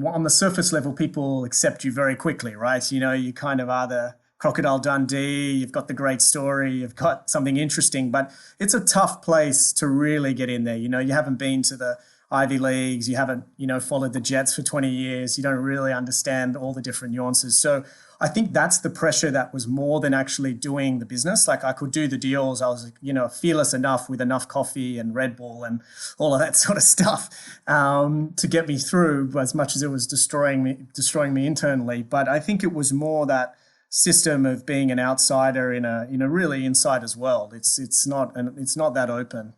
on the surface level, people accept you very quickly, right? You kind of are the Crocodile Dundee, you've got the great story, you've got something interesting, but it's a tough place to really get in there. You haven't been to the Ivy Leagues, you haven't, followed the Jets for 20 years, you don't really understand all the different nuances. So I think that's the pressure that was more than actually doing the business. Like I could do the deals, I was, fearless enough with enough coffee and Red Bull and all of that sort of stuff to get me through, as much as it was destroying me internally. But I think it was more that system of being an outsider in a really insider's world. It's not that open,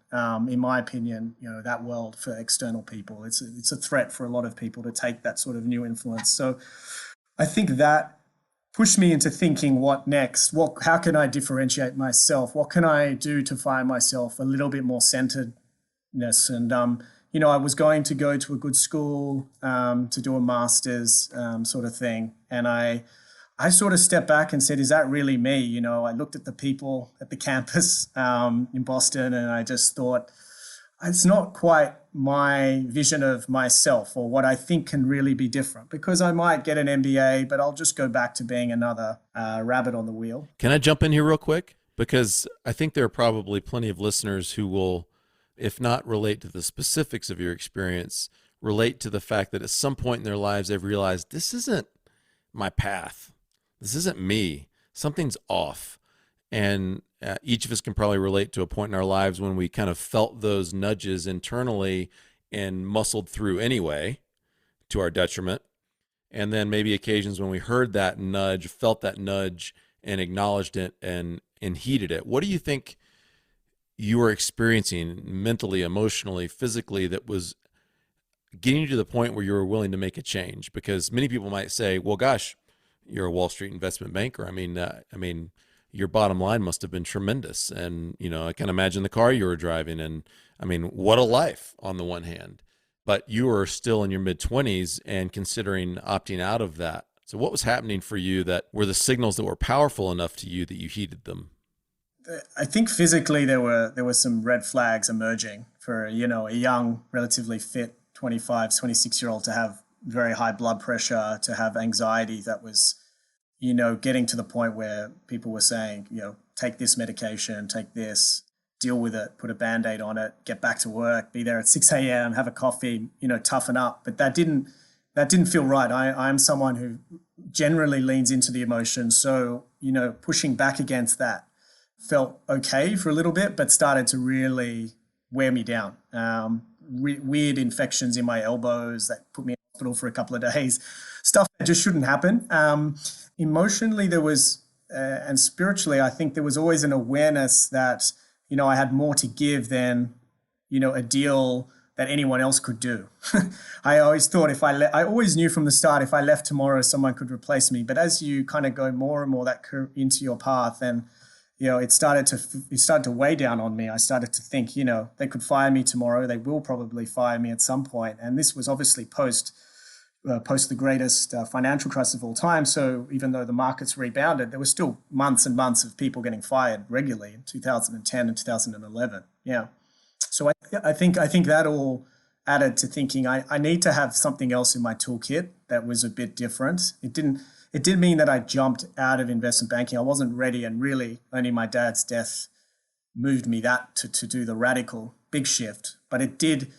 in my opinion. That world for external people. It's a threat for a lot of people to take that sort of new influence. So I think that pushed me into thinking, what next? How can I differentiate myself? What can I do to find myself a little bit more centeredness? And I was going to go to a good school to do a master's sort of thing, and I sort of stepped back and said, is that really me? I looked at the people at the campus in Boston, and I just thought, it's not quite my vision of myself or what I think can really be different, because I might get an MBA, but I'll just go back to being another rabbit on the wheel. Can I jump in here real quick? Because I think there are probably plenty of listeners who will, if not relate to the specifics of your experience, relate to the fact that at some point in their lives, they've realized this isn't my path. This isn't me. Something's off. And each of us can probably relate to a point in our lives when we kind of felt those nudges internally and muscled through anyway, to our detriment. And then maybe occasions when we heard that nudge, felt that nudge, and acknowledged it and heeded it. What do you think you were experiencing mentally, emotionally, physically that was getting you to the point where you were willing to make a change? Because many people might say, well, gosh, you're a Wall Street investment banker. I mean, your bottom line must have been tremendous. And, I can imagine the car you were driving. And what a life on the one hand, but you were still in your mid-20s and considering opting out of that. So what was happening for you that were the signals that were powerful enough to you that you heeded them? I think physically there were some red flags emerging for, a young, relatively fit 25, 26-year-old to have very high blood pressure, to have anxiety that was, getting to the point where people were saying, take this medication, take this, deal with it, put a Band-Aid on it, get back to work, be there at 6 a.m., have a coffee, toughen up. But that didn't feel right. I'm someone who generally leans into the emotion. So, pushing back against that felt okay for a little bit, but started to really wear me down. Weird infections in my elbows that put me in hospital for a couple of days, stuff that just shouldn't happen. Emotionally, there was, and spiritually, I think there was always an awareness that, I had more to give than, a deal that anyone else could do. I always thought I always knew from the start, if I left tomorrow, someone could replace me. But as you kind of go more and more into your path, and it started to weigh down on me. I started to think, they could fire me tomorrow. They will probably fire me at some point. And this was obviously post the greatest financial crisis of all time. So even though the markets rebounded, there were still months and months of people getting fired regularly in 2010 and 2011. Yeah. So I think that all added to thinking I need to have something else in my toolkit that was a bit different. It didn't mean that I jumped out of investment banking. I wasn't ready, and really only my dad's death moved me to do the radical big shift. But it did.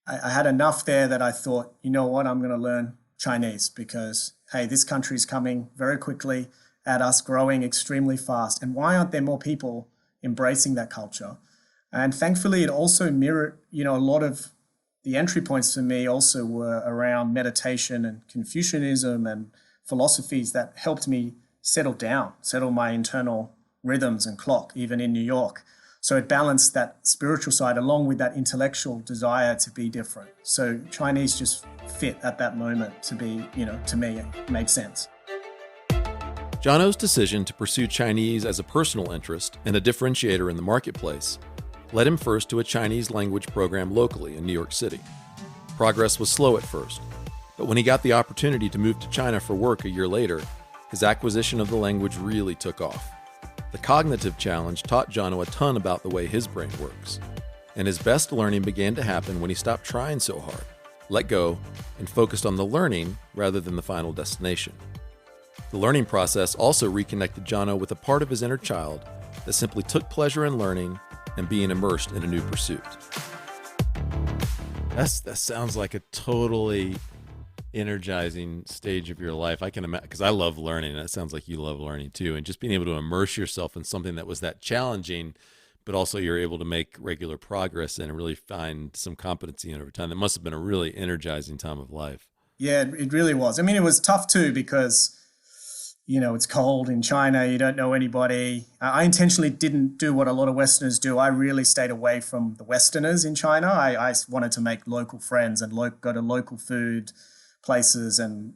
I had enough there that I thought, you know what, I'm going to learn Chinese because, hey, this country is coming very quickly at us, growing extremely fast. And why aren't there more people embracing that culture? And thankfully, it also mirrored, a lot of the entry points for me also were around meditation and Confucianism and philosophies that helped me settle my internal rhythms and clock, even in New York. So it balanced that spiritual side along with that intellectual desire to be different. So Chinese just fit at that moment to be, to me, it made sense. Jono's decision to pursue Chinese as a personal interest and a differentiator in the marketplace led him first to a Chinese language program locally in New York City. Progress was slow at first, but when he got the opportunity to move to China for work a year later, his acquisition of the language really took off. The cognitive challenge taught Jono a ton about the way his brain works, and his best learning began to happen when he stopped trying so hard, let go, and focused on the learning rather than the final destination. The learning process also reconnected Jono with a part of his inner child that simply took pleasure in learning and being immersed in a new pursuit. That sounds like a totally energizing stage of your life. I can imagine, because I love learning, and it sounds like you love learning too, and just being able to immerse yourself in something that was that challenging, but also you're able to make regular progress in and really find some competency in over time. That must have been a really energizing time of life. Yeah, it really was. I mean, it was tough too because, it's cold in China. You don't know anybody. I intentionally didn't do what a lot of Westerners do. I really stayed away from the Westerners in China. I wanted to make local friends and go to local food places and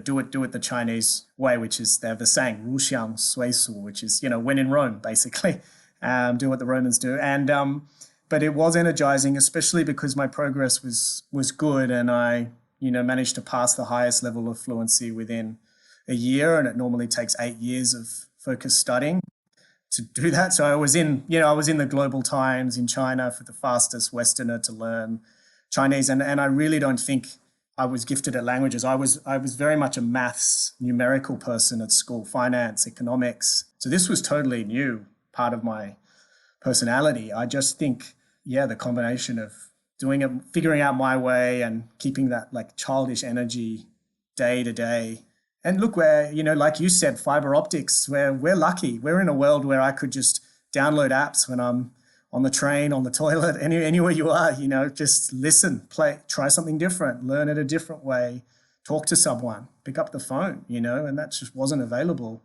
do it the Chinese way, which is, they have the saying, 如香随俗, which is, when in Rome, basically, do what the Romans do. And, but it was energizing, especially because my progress was good. And I, managed to pass the highest level of fluency within a year. And it normally takes 8 years of focused studying to do that. So I was in the Global Times in China for the fastest Westerner to learn Chinese. And I really don't think I was gifted at languages. I was very much a maths, numerical person at school, finance, economics. So this was totally new part of my personality. I just think, the combination of doing it, figuring out my way and keeping that childish energy day to day. And look, where, like you said, fiber optics, where we're lucky. We're in a world where I could just download apps when I'm on the train, on the toilet, anywhere you are, just listen, play, try something different, learn it a different way, talk to someone, pick up the phone, and that just wasn't available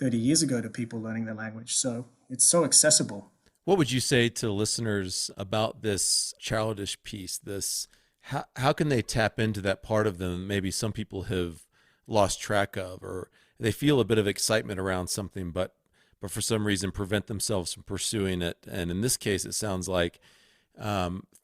30 years ago to people learning the language. So it's so accessible. What would you say to listeners about this childish piece? How can they tap into that part of them maybe some people have lost track of, or they feel a bit of excitement around something, but for some reason prevent themselves from pursuing it? And in this case, it sounds like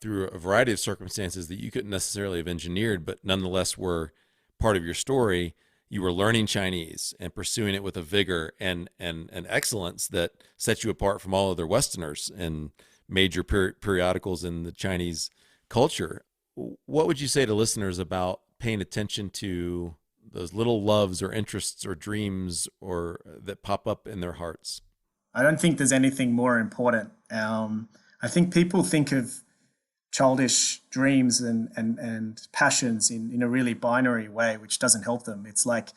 through a variety of circumstances that you couldn't necessarily have engineered, but nonetheless were part of your story. You were learning Chinese and pursuing it with a vigor and excellence that set you apart from all other Westerners and major periodicals in the Chinese culture. What would you say to listeners about paying attention to those little loves or interests or dreams or that pop up in their hearts? I don't think there's anything more important. I think people think of childish dreams and passions in a really binary way, which doesn't help them. It's like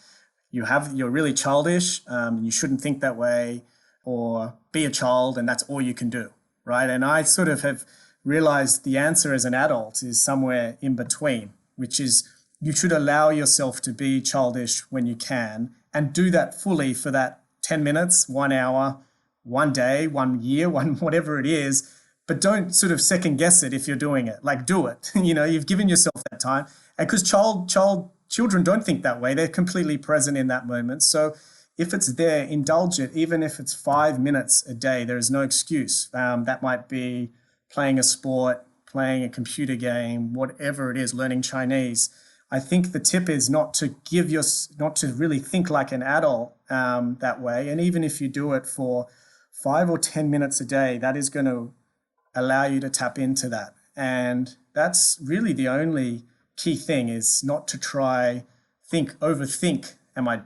you're really childish, you shouldn't think that way, or be a child and that's all you can do, right? And I sort of have realized the answer as an adult is somewhere in between, which is you should allow yourself to be childish when you can and do that fully for that 10 minutes, 1 hour, 1 day, 1 year, whatever it is. But don't sort of second guess it if you're doing it. Do it. You've given yourself that time. And because children don't think that way. They're completely present in that moment. So if it's there, indulge it, even if it's 5 minutes a day. There is no excuse. That might be playing a sport, playing a computer game, whatever it is, learning Chinese. I think the tip is not to really think like an adult that way. And even if you do it for 5 or 10 minutes a day, that is going to allow you to tap into that. And that's really the only key thing, is not to overthink.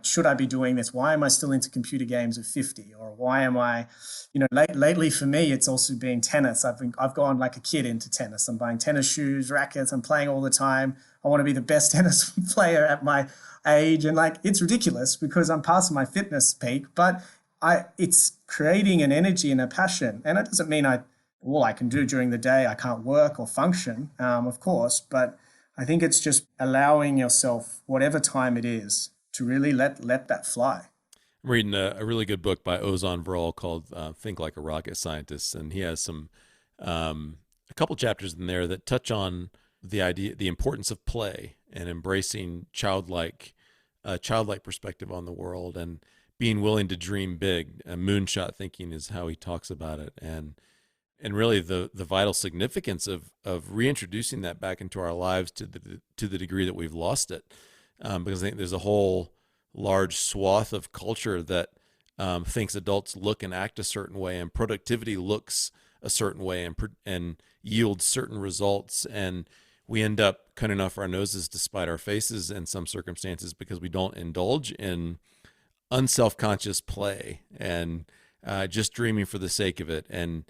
Should I be doing this? Why am I still into computer games at 50? Or why am I, lately for me, it's also been tennis. I've gone like a kid into tennis. I'm buying tennis shoes, rackets. I'm playing all the time. I want to be the best tennis player at my age. And it's ridiculous because I'm past my fitness peak, but it's creating an energy and a passion. And it doesn't mean all I can do during the day, I can't work or function, of course, but I think it's just allowing yourself, whatever time it is, to really let that fly. I'm reading a really good book by Ozan Vrol called Think Like a Rocket Scientist. And he has a couple chapters in there that touch on the importance of play and embracing childlike perspective on the world and being willing to dream big. Moonshot thinking is how he talks about it. And really the vital significance of reintroducing that back into our lives to the degree that we've lost it. Because I think there's a whole large swath of culture that thinks adults look and act a certain way, and productivity looks a certain way and yields certain results. And we end up cutting off our noses to spite our faces in some circumstances because we don't indulge in unself-conscious play and just dreaming for the sake of it and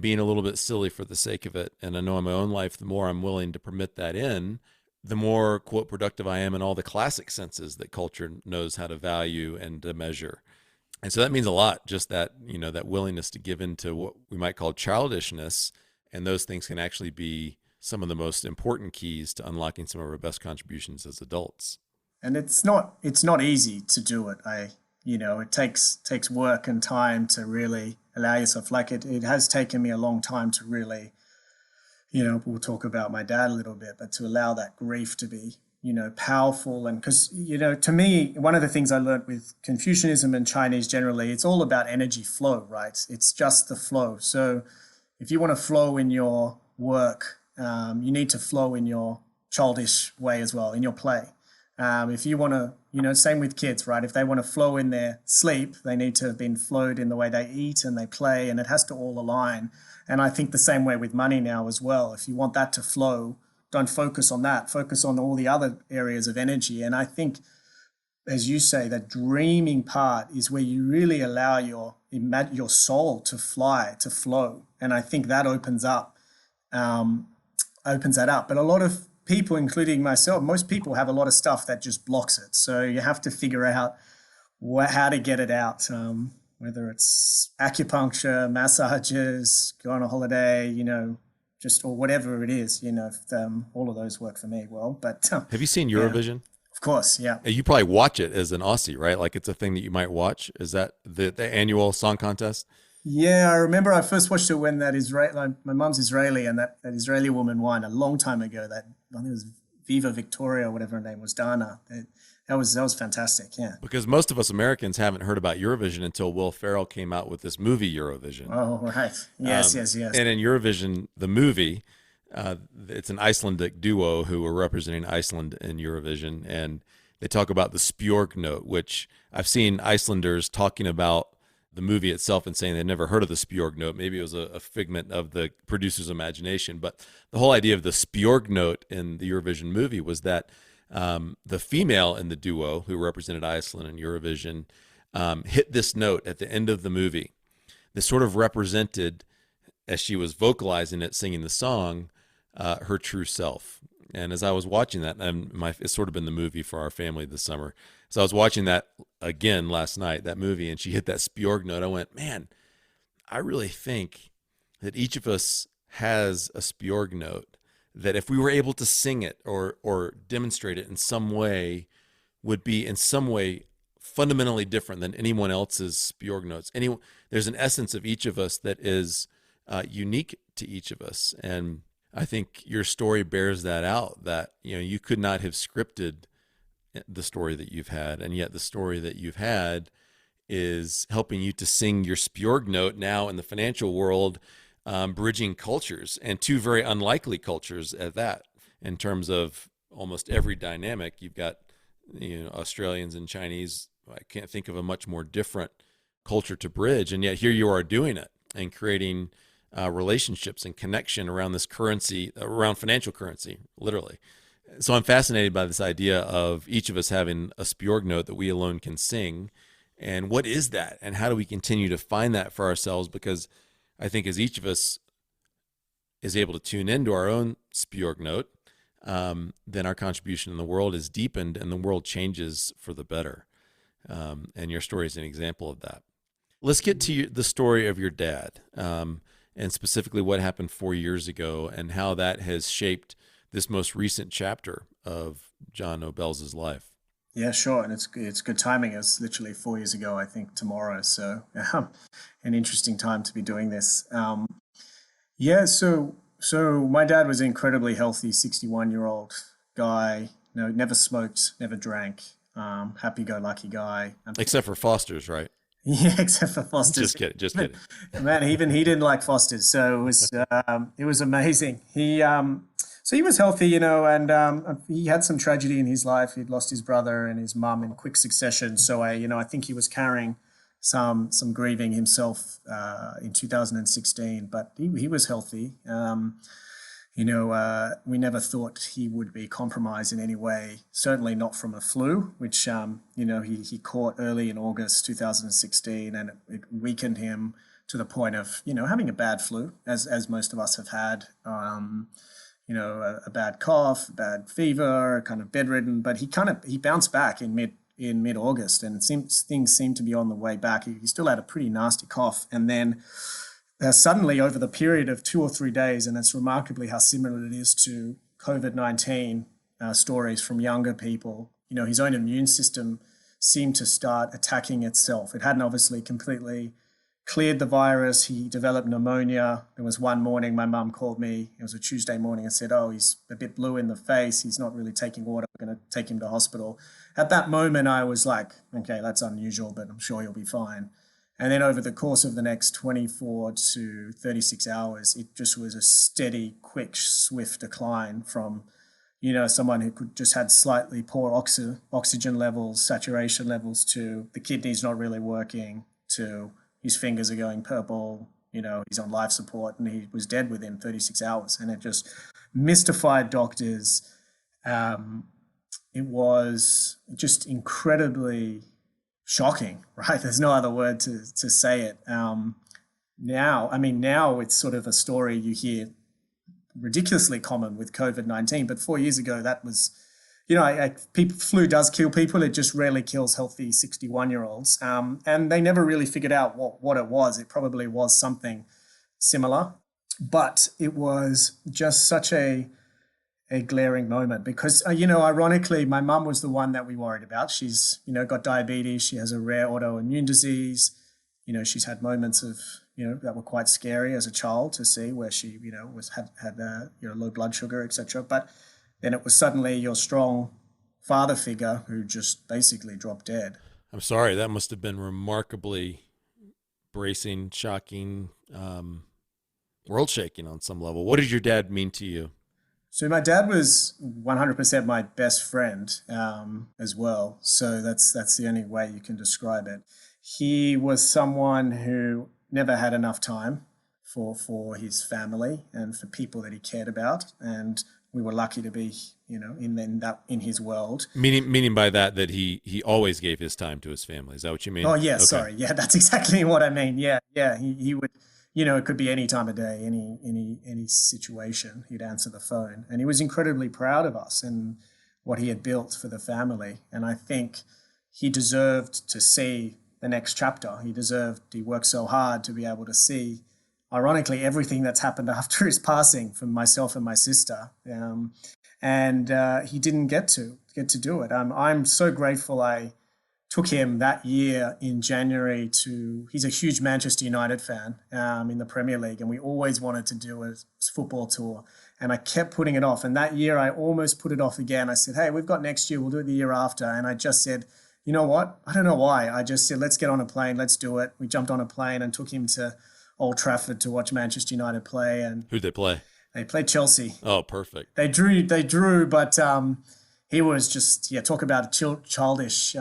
being a little bit silly for the sake of it. And I know in my own life, the more I'm willing to permit that in, the more, quote, productive I am in all the classic senses that culture knows how to value and to measure. And so that means a lot, just that, that willingness to give into what we might call childishness. And those things can actually be some of the most important keys to unlocking some of our best contributions as adults. And it's not easy to do it. It takes work and time to really allow yourself. Like it has taken me a long time to really, we'll talk about my dad a little bit, but to allow that grief to be, powerful. And because, to me, one of the things I learned with Confucianism and Chinese generally, it's all about energy flow, right? It's just the flow. So if you want to flow in your work, you need to flow in your childish way as well, in your play. If you want to, same with kids, right? If they want to flow in their sleep, they need to have been flowed in the way they eat and they play, and it has to all align. And I think the same way with money now as well. If you want that to flow, don't focus on that. Focus on all the other areas of energy. And I think, as you say, that dreaming part is where you really allow your soul to fly, to flow. And I think that opens that up. But a lot of people, including myself, most people have a lot of stuff that just blocks it. So you have to figure out how to get it out, whether it's acupuncture, massages, go on a holiday, or whatever it is, all of those work for me well. But have you seen Eurovision? Of course, yeah. You probably watch it as an Aussie, right? Like it's a thing that you might watch. Is that the annual song contest? Yeah, I remember I first watched it when my mom's Israeli, and that Israeli woman won a long time ago. I think it was Viva Victoria, or whatever her name was, Dana. That was fantastic, yeah. Because most of us Americans haven't heard about Eurovision until Will Ferrell came out with this movie Eurovision. Oh, right. Yes. And in Eurovision, the movie, it's an Icelandic duo who were representing Iceland in Eurovision, and they talk about the Spjörg note, which I've seen Icelanders talking about the movie itself and saying they'd never heard of the Spjörg note. Maybe it was a figment of the producer's imagination, but the whole idea of the Spjörg note in the Eurovision movie was that the female in the duo who represented Iceland in Eurovision hit this note at the end of the movie. This sort of represented, as she was vocalizing it, singing the song, her true self. And as I was watching that, it's sort of been the movie for our family this summer. So I was watching that again last night, that movie, and she hit that Spjörg note. I went, man, I really think that each of us has a Spjörg note that if we were able to sing it or demonstrate it in some way, would be in some way fundamentally different than anyone else's Spjörg notes. There's an essence of each of us that is unique to each of us. And I think your story bears that out, that you could not have scripted the story that you've had, and yet the story that you've had is helping you to sing your Spjörg note now in the financial world, bridging cultures, and two very unlikely cultures at that, in terms of almost every dynamic. You've got Australians and Chinese. I can't think of a much more different culture to bridge, and yet here you are doing it and creating relationships and connection around this currency, around financial currency, literally. So I'm fascinated by this idea of each of us having a Spjörg note that we alone can sing. And what is that? And how do we continue to find that for ourselves? Because I think as each of us is able to tune into our own Spjörg note, then our contribution in the world is deepened and the world changes for the better. And your story is an example of that. Let's get to the story of your dad, and specifically what happened 4 years ago and how that has shaped this most recent chapter of Jono Belz's life. Yeah, sure. And it's good timing. It's literally 4 years ago, I think, tomorrow. So an interesting time to be doing this. Yeah, so my dad was an incredibly healthy 61-year-old guy. No, never smoked, never drank. Happy-go-lucky guy. Except for Foster's, right? Yeah, except for Foster's. Just kidding. Just kidding. Man, even he didn't like Foster's, so it was amazing. So he was healthy, and he had some tragedy in his life. He'd lost his brother and his mum in quick succession. So I think he was carrying some grieving himself in 2016, but he was healthy. We never thought he would be compromised in any way, certainly not from a flu, which, he caught early in August 2016, and it weakened him to the point of, having a bad flu, as most of us have had, a bad cough, bad fever, kind of bedridden, but he bounced back in mid-August, and things seemed to be on the way back. He still had a pretty nasty cough, and then suddenly over the period of 2 or 3 days, and it's remarkably how similar it is to COVID-19 stories from younger people, his own immune system seemed to start attacking itself. It hadn't obviously completely cleared the virus. He developed pneumonia. There was one morning my mum called me, it was a Tuesday morning, and said, oh, he's a bit blue in the face. He's not really taking water. We're going to take him to hospital. At that moment, I was like, okay, that's unusual, but I'm sure he'll be fine. And then over the course of the next 24 to 36 hours, it just was a steady, quick, swift decline from, someone who could just had slightly poor oxygen levels, saturation levels, to the kidneys not really working, to his fingers are going purple, he's on life support, and he was dead within 36 hours. And it just mystified doctors. It was just incredibly shocking, right? There's no other word to say it. Now it's sort of a story you hear ridiculously common with COVID-19, but 4 years ago that was, flu does kill people. It just rarely kills healthy 61-year-olds. And they never really figured out what it was. It probably was something similar, but it was just such a glaring moment because, ironically, my mum was the one that we worried about. She's, got diabetes. She has a rare autoimmune disease. She's had moments of, that were quite scary as a child to see where she, had low blood sugar, etc. But then it was suddenly your strong father figure who just basically dropped dead. I'm sorry. That must have been remarkably bracing, shocking, world shaking on some level. What did your dad mean to you? So my dad was 100% my best friend as well. So that's the only way you can describe it. He was someone who never had enough time for his family and for people that he cared about, and we were lucky to be, in his world. Meaning by that he always gave his time to his family. Is that what you mean? Oh yeah, okay. Sorry, yeah, that's exactly what I mean. Yeah. He would. It could be any time of day, any situation, he'd answer the phone. And he was incredibly proud of us and what he had built for the family. And I think he deserved to see the next chapter. He worked so hard to be able to see, ironically, everything that's happened after his passing from myself and my sister. And he didn't get to do it. I'm so grateful I took him that year in January he's a huge Manchester United fan in the Premier League, and we always wanted to do a football tour, and I kept putting it off. And that year I almost put it off again. I said, hey, we've got next year, we'll do it the year after. And I just said, you know what? I don't know why. I just said, let's get on a plane, let's do it. We jumped on a plane and took him to Old Trafford to watch Manchester United play. And who'd they play? They played Chelsea. Oh, perfect. They drew, but he was just, talk about a childish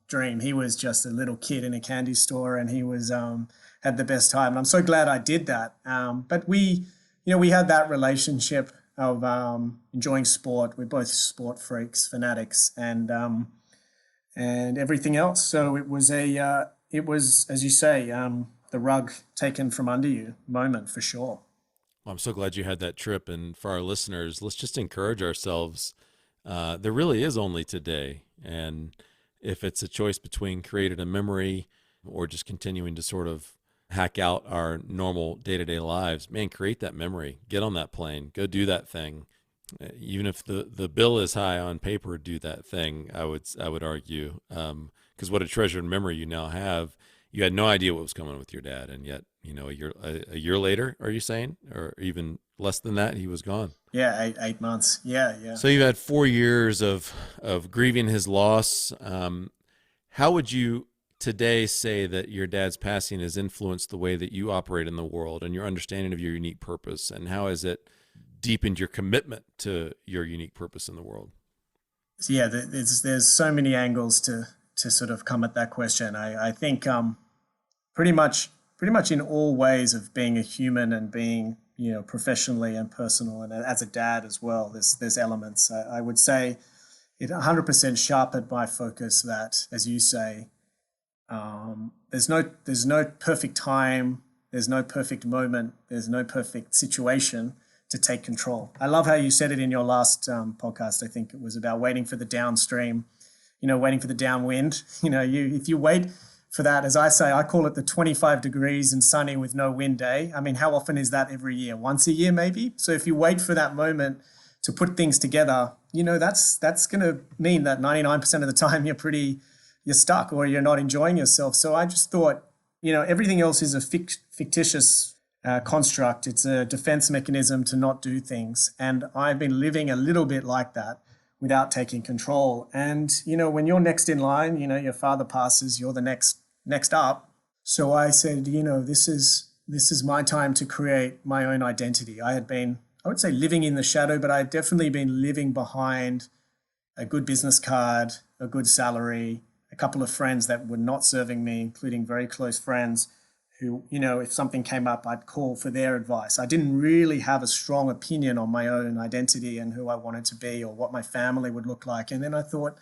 dream. He was just a little kid in a candy store, and he was had the best time. And I'm so glad I did that. But we had that relationship of enjoying sport. We're both sport freaks, fanatics, and everything else. So it was as you say, the rug taken from under you moment for sure. Well, I'm so glad you had that trip. And for our listeners, let's just encourage ourselves. There really is only today. And if it's a choice between creating a memory or just continuing to sort of hack out our normal day-to-day lives, man, create that memory, get on that plane, go do that thing. Even if the bill is high on paper, do that thing. I would argue, because what a treasured memory you now have. You had no idea what was coming with your dad, and yet a year later, are you saying, or even less than that, he was gone. Yeah, 8 months. Yeah, yeah. So you had 4 years of grieving his loss. How would you today say that your dad's passing has influenced the way that you operate in the world and your understanding of your unique purpose, and how has it deepened your commitment to your unique purpose in the world? So yeah, there's so many angles to sort of come at that question. I think pretty much in all ways of being a human and being, professionally and personal and as a dad as well. There's elements. I would say it 100% sharpened my focus that, as you say, there's no perfect time, there's no perfect moment, there's no perfect situation to take control. I love how you said it in your last podcast. I think it was about waiting for the downstream, waiting for the downwind. If you wait for that, as I say, I call it the 25 degrees and sunny with no wind day. I mean, how often is that every year? Once a year, maybe? So if you wait for that moment to put things together, that's going to mean that 99% of the time you're stuck or you're not enjoying yourself. So I just thought, everything else is a fictitious construct. It's a defense mechanism to not do things. And I've been living a little bit like that without taking control. And, when you're next in line, your father passes, you're the next up. So I said, this is my time to create my own identity. I had been, I would say, living in the shadow, but I had definitely been living behind a good business card, a good salary, a couple of friends that were not serving me, including very close friends who, if something came up, I'd call for their advice. I didn't really have a strong opinion on my own identity and who I wanted to be or what my family would look like. And then I thought,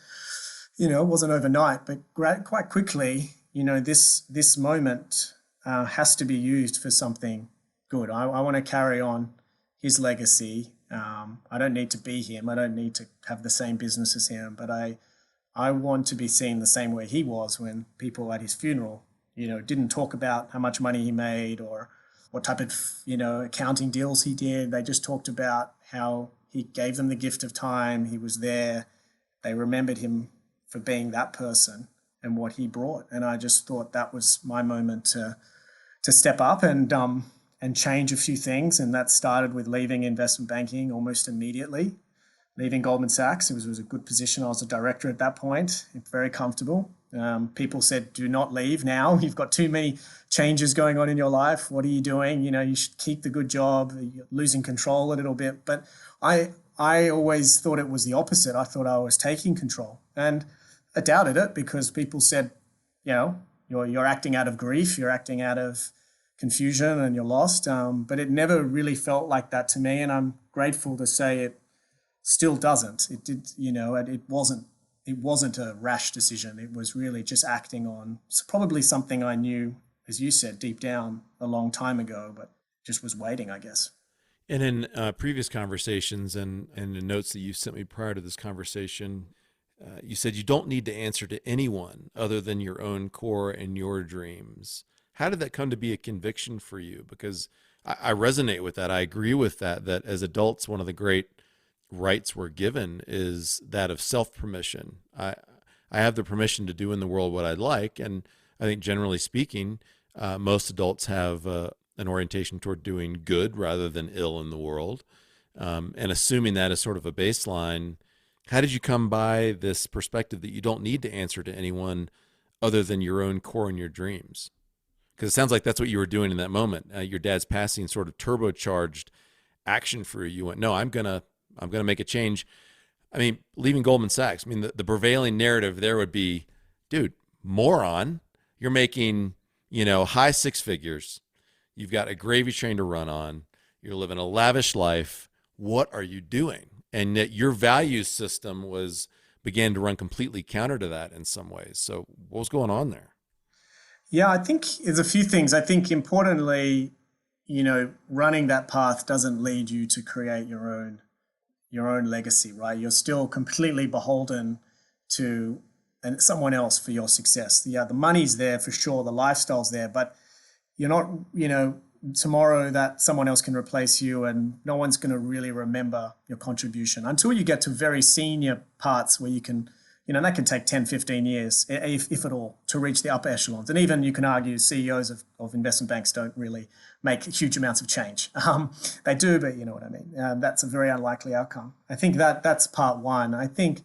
it wasn't overnight, but quite quickly, this moment has to be used for something good. I want to carry on his legacy. I don't need to be him. I don't need to have the same business as him, but I want to be seen the same way he was when people at his funeral, didn't talk about how much money he made or what type of, accounting deals he did. They just talked about how he gave them the gift of time. He was there. They remembered him for being that person and what he brought. And I just thought that was my moment to step up and change a few things. And that started with leaving investment banking almost immediately. Leaving Goldman Sachs, it was a good position. I was a director at that point, very comfortable. People said, do not leave now. You've got too many changes going on in your life. What are you doing? You should keep the good job. You're losing control a little bit. But I always thought it was the opposite. I thought I was taking control. And I doubted it because people said, you're acting out of grief. You're acting out of confusion and you're lost. But it never really felt like that to me. And I'm grateful to say it still doesn't. It did, it wasn't a rash decision. It was really just acting on probably something I knew, as you said, deep down a long time ago, but just was waiting, I guess. And in previous conversations and the notes that you sent me prior to this conversation, you said you don't need to answer to anyone other than your own core and your dreams. How did that come to be a conviction for you? Because I resonate with that. I agree with that as adults, one of the great rights we're given is that of self-permission. I have the permission to do in the world what I'd like. And I think generally speaking, most adults have an orientation toward doing good rather than ill in the world. And assuming that as sort of a baseline, how did you come by this perspective that you don't need to answer to anyone other than your own core and your dreams? Because it sounds like that's what you were doing in that moment. Your dad's passing sort of turbocharged action for you. You went, no, I'm gonna make a change. I mean, leaving Goldman Sachs, the prevailing narrative there would be, dude, moron, you're making, high six figures. You've got a gravy train to run on. You're living a lavish life. What are you doing? And that your value system began to run completely counter to that in some ways. So what was going on there? Yeah, I think there's a few things. I think importantly, running that path doesn't lead you to create your own legacy, right? You're still completely beholden to someone else for your success. Yeah, the money's there for sure, the lifestyle's there, but you're not, tomorrow that someone else can replace you and no one's going to really remember your contribution until you get to very senior parts where you can, that can take 10, 15 years, if at all, to reach the upper echelons. And even you can argue CEOs of investment banks don't really make huge amounts of change. They do, but you know what I mean. That's a very unlikely outcome. I think that's part one. I think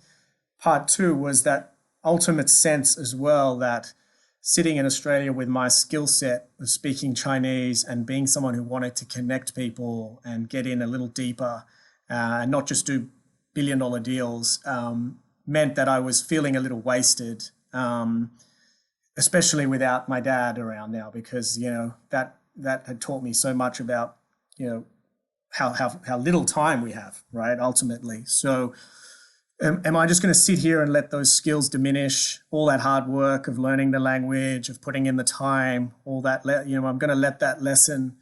part two was that ultimate sense as well that sitting in Australia with my skill set of speaking Chinese and being someone who wanted to connect people and get in a little deeper and not just do billion-dollar deals meant that I was feeling a little wasted, especially without my dad around now, because, that had taught me so much about, how little time we have, right, ultimately. So am I just going to sit here and let those skills diminish, all that hard work of learning the language, of putting in the time, all that, I'm going to let that lesson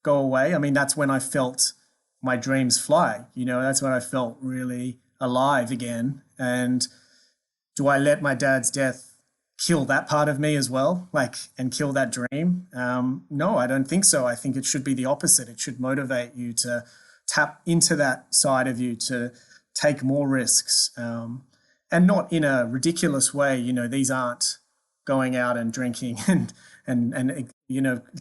go away? I mean, that's when I felt my dreams fly, that's when I felt really alive again. And do I let my dad's death kill that part of me as well, and kill that dream? No, I don't think so. I think it should be the opposite. It should motivate you to tap into that side of you, to take more risks, and not in a ridiculous way. These aren't going out and drinking and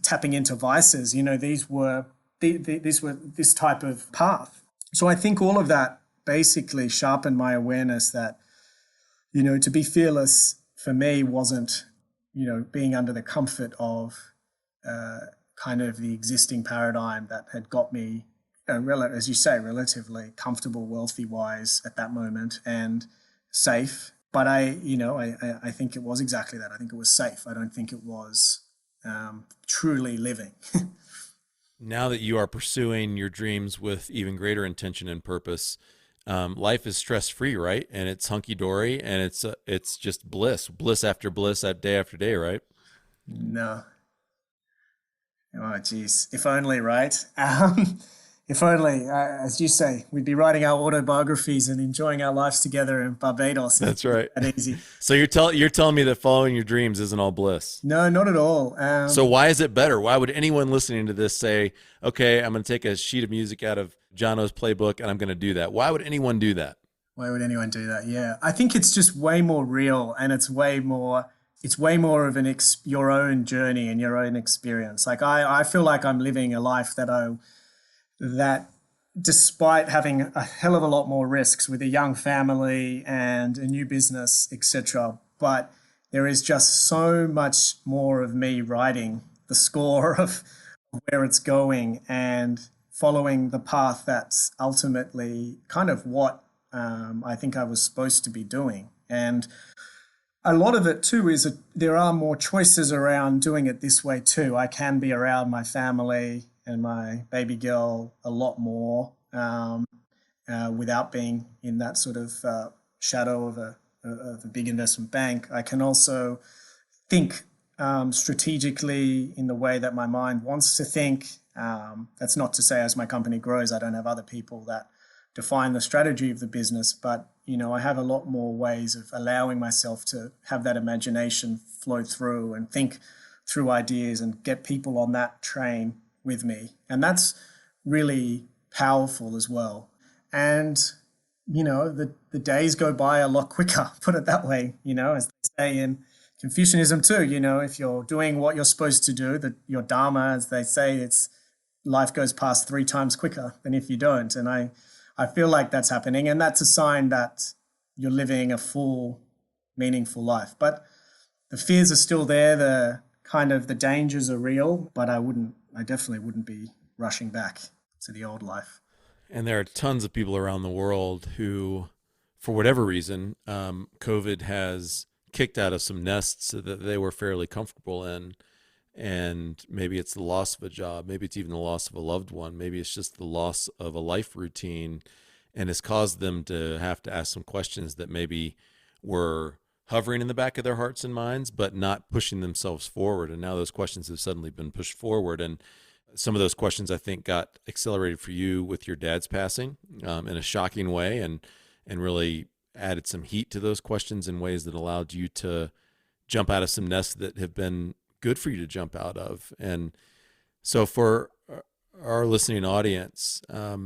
tapping into vices. These were this type of path. So I think all of that basically sharpened my awareness that, to be fearless for me wasn't, being under the comfort of kind of the existing paradigm that had got me, as you say, relatively comfortable, wealthy-wise at that moment and safe. But I think it was exactly that. I think it was safe. I don't think it was truly living. Now that you are pursuing your dreams with even greater intention and purpose, life is stress-free, right? And it's hunky-dory, and it's just bliss after bliss, day after day, right? No. Oh, geez. If only, right? If only, as you say, we'd be writing our autobiographies and enjoying our lives together in Barbados. That's right. That easy. So you're telling me that following your dreams isn't all bliss? No, not at all. So why is it better? Why would anyone listening to this say, okay, I'm going to take a sheet of music out of Jono's playbook and I'm going to do that? Why would anyone do that? Why would anyone do that? Yeah, I think it's just way more real, and it's way more of your own journey and your own experience. I feel like I'm living a life that despite having a hell of a lot more risks with a young family and a new business, etc., but there is just so much more of me writing the score of where it's going and following the path that's ultimately kind of what I think I was supposed to be doing. And a lot of it too is that there are more choices around doing it this way too. I can be around my family and my baby girl a lot more without being in that sort of shadow of a big investment bank. I can also think strategically in the way that my mind wants to think. That's not to say as my company grows, I don't have other people that define the strategy of the business, but I have a lot more ways of allowing myself to have that imagination flow through and think through ideas and get people on that train with me. And that's really powerful as well. And, the days go by a lot quicker, put it that way, as they say in Confucianism too, if you're doing what you're supposed to do, your dharma, as they say, life goes past 3 times quicker than if you don't. And I feel like that's happening, and that's a sign that you're living a full, meaningful life. But the fears are still there, the dangers are real, but I definitely wouldn't be rushing back to the old life. And there are tons of people around the world who, for whatever reason, COVID has kicked out of some nests that they were fairly comfortable in. And maybe it's the loss of a job. Maybe it's even the loss of a loved one. Maybe it's just the loss of a life routine, and has caused them to have to ask some questions that maybe were hovering in the back of their hearts and minds, but not pushing themselves forward. And now those questions have suddenly been pushed forward. And some of those questions, I think, got accelerated for you with your dad's passing in a shocking way, and really added some heat to those questions in ways that allowed you to jump out of some nests that have been good for you to jump out of. And So for our listening audience, I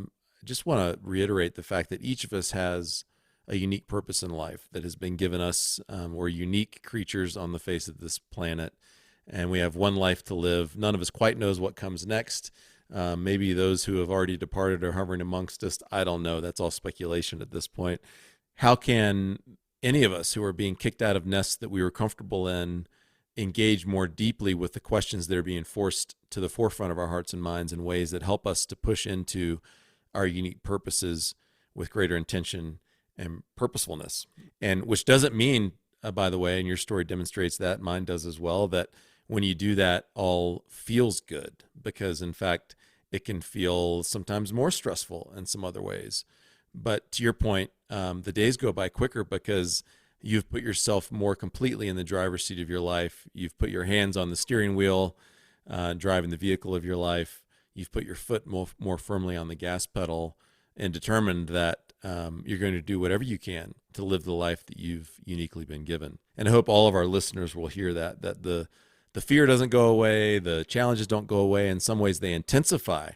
just want to reiterate the fact that each of us has a unique purpose in life that has been given us. We're unique creatures on the face of this planet, and we have one life to live. None of us quite knows what comes next. Maybe those who have already departed are hovering amongst us. I don't know. That's all speculation at this point. How can any of us who are being kicked out of nests that we were comfortable in engage more deeply with the questions that are being forced to the forefront of our hearts and minds in ways that help us to push into our unique purposes with greater intention and purposefulness? And which doesn't mean, by the way, and your story demonstrates that, mine does as well, that when you do that, all feels good, because in fact, it can feel sometimes more stressful in some other ways. But to your point, the days go by quicker because you've put yourself more completely in the driver's seat of your life. You've put your hands on the steering wheel, driving the vehicle of your life. You've put your foot more firmly on the gas pedal and determined that you're going to do whatever you can to live the life that you've uniquely been given. And I hope all of our listeners will hear that the fear doesn't go away, the challenges don't go away. In some ways, they intensify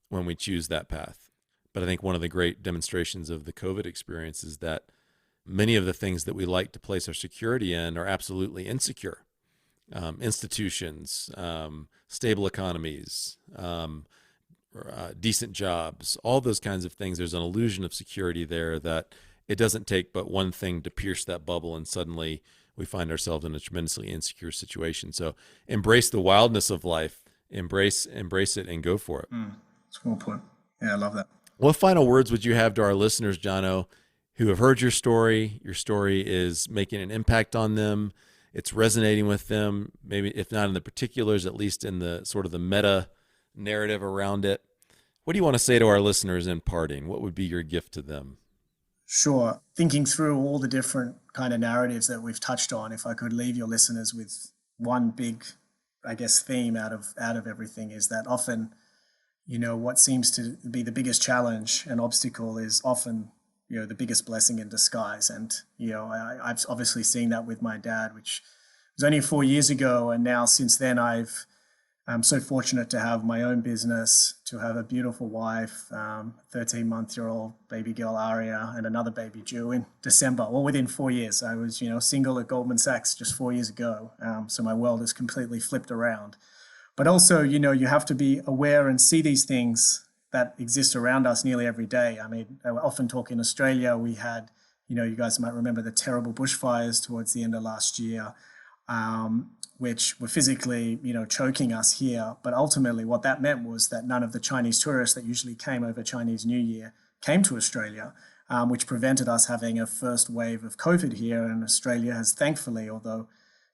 when we choose that path. But I think one of the great demonstrations of the COVID experience is that many of the things that we like to place our security in are absolutely insecure. Institutions, stable economies, decent jobs, all those kinds of things. There's an illusion of security there that it doesn't take but one thing to pierce that bubble, and suddenly we find ourselves in a tremendously insecure situation. So embrace the wildness of life, embrace it, and go for it. That's a cool point. Yeah, I love that. What final words would you have to our listeners, Jono, who have heard your story? Your story is making an impact on them. It's resonating with them, maybe if not in the particulars, at least in the sort of the meta narrative around it. What do you want to say to our listeners in parting? What would be your gift to them? Sure. Thinking through all the different kind of narratives that we've touched on, if I could leave your listeners with one big, I guess, theme out of everything, is that often, what seems to be the biggest challenge and obstacle is often, the biggest blessing in disguise. And, I've obviously seen that with my dad, which was only 4 years ago. And now since then, I'm so fortunate to have my own business, to have a beautiful wife, 13-month-old baby girl, Aria, and another baby due in December, all within 4 years. I was, single at Goldman Sachs just 4 years ago. So my world has completely flipped around. But also, you have to be aware and see these things that exist around us nearly every day. I mean, I often talk in Australia, we had, you guys might remember the terrible bushfires towards the end of last year, which were physically, choking us here. But ultimately what that meant was that none of the Chinese tourists that usually came over Chinese New Year came to Australia, which prevented us having a first wave of COVID here. And Australia has thankfully, although,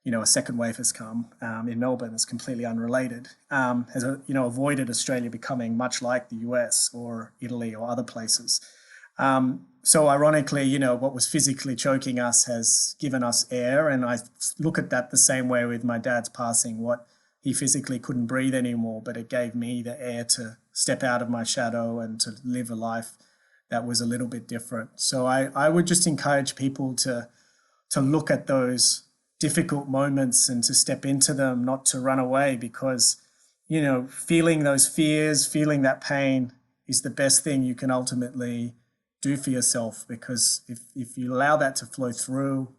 a second wave has come in Melbourne, it's completely unrelated, has, avoided Australia becoming much like the US or Italy or other places. So ironically, what was physically choking us has given us air. And I look at that the same way with my dad's passing. What he physically couldn't breathe anymore, but it gave me the air to step out of my shadow and to live a life that was a little bit different. So I would just encourage people to look at those difficult moments and to step into them, not to run away, because, feeling those fears, feeling that pain is the best thing you can ultimately do for yourself, because if you allow that to flow through,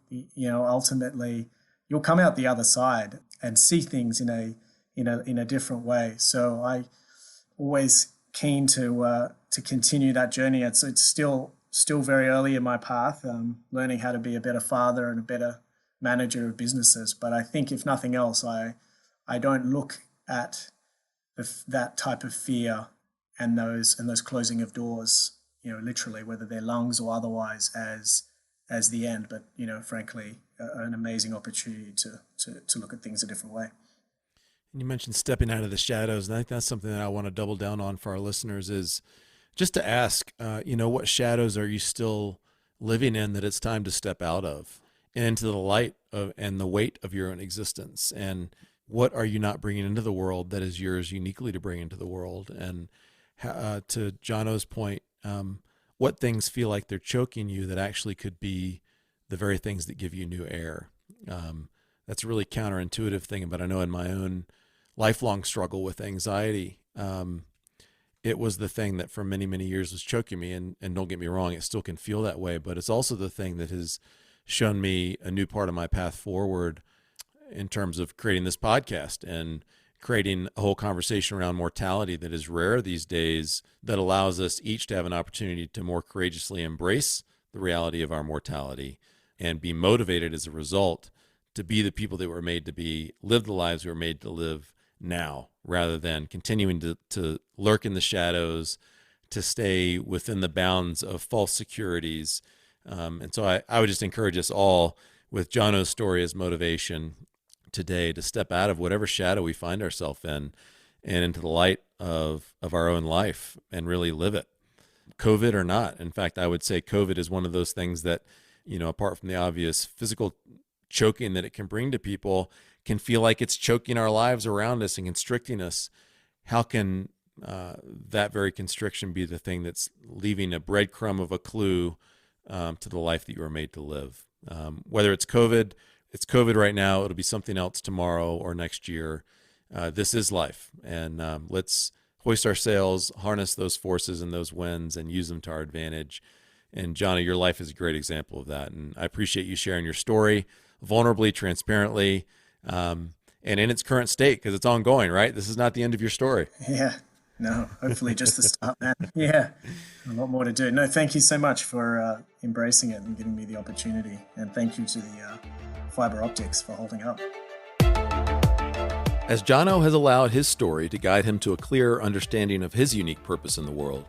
ultimately you'll come out the other side and see things in a different way. So I always keen to continue that journey. It's still very early in my path, learning how to be a better father and a better manager of businesses. But I think if nothing else, I don't look at that type of fear and those closing of doors, literally, whether they're lungs or otherwise, as the end, but frankly, an amazing opportunity to look at things a different way. And you mentioned stepping out of the shadows, and I think that's something that I want to double down on for our listeners, is just to ask, what shadows are you still living in that it's time to step out of and into the light of and the weight of your own existence? And what are you not bringing into the world that is yours uniquely to bring into the world? And to Jono's point, what things feel like they're choking you that actually could be the very things that give you new air? That's a really counterintuitive thing, but I know in my own lifelong struggle with anxiety. It was the thing that for many, many years was choking me. And don't get me wrong, it still can feel that way, but it's also the thing that has shown me a new part of my path forward in terms of creating this podcast and creating a whole conversation around mortality that is rare these days, that allows us each to have an opportunity to more courageously embrace the reality of our mortality and be motivated as a result to be the people that we're made to be, live the lives we were made to live now, rather than continuing to lurk in the shadows, to stay within the bounds of false securities. And so I would just encourage us all, with Jono's story as motivation today, to step out of whatever shadow we find ourselves in and into the light of our own life and really live it, COVID or not. In fact, I would say COVID is one of those things that, apart from the obvious physical choking that it can bring to people, can feel like it's choking our lives around us and constricting us. How can that very constriction be the thing that's leaving a breadcrumb of a clue to the life that you were made to live? Whether it's COVID right now, it'll be something else tomorrow or next year. This is life, and let's hoist our sails, harness those forces and those winds, and use them to our advantage. And Jono, your life is a great example of that, and I appreciate you sharing your story vulnerably, transparently, and in its current state, because it's ongoing, right? This is not the end of your story. Yeah, no, hopefully just the start, man. Yeah, a lot more to do. No, thank you so much for embracing it and giving me the opportunity. And thank you to the fiber optics for holding up. As Jono has allowed his story to guide him to a clearer understanding of his unique purpose in the world,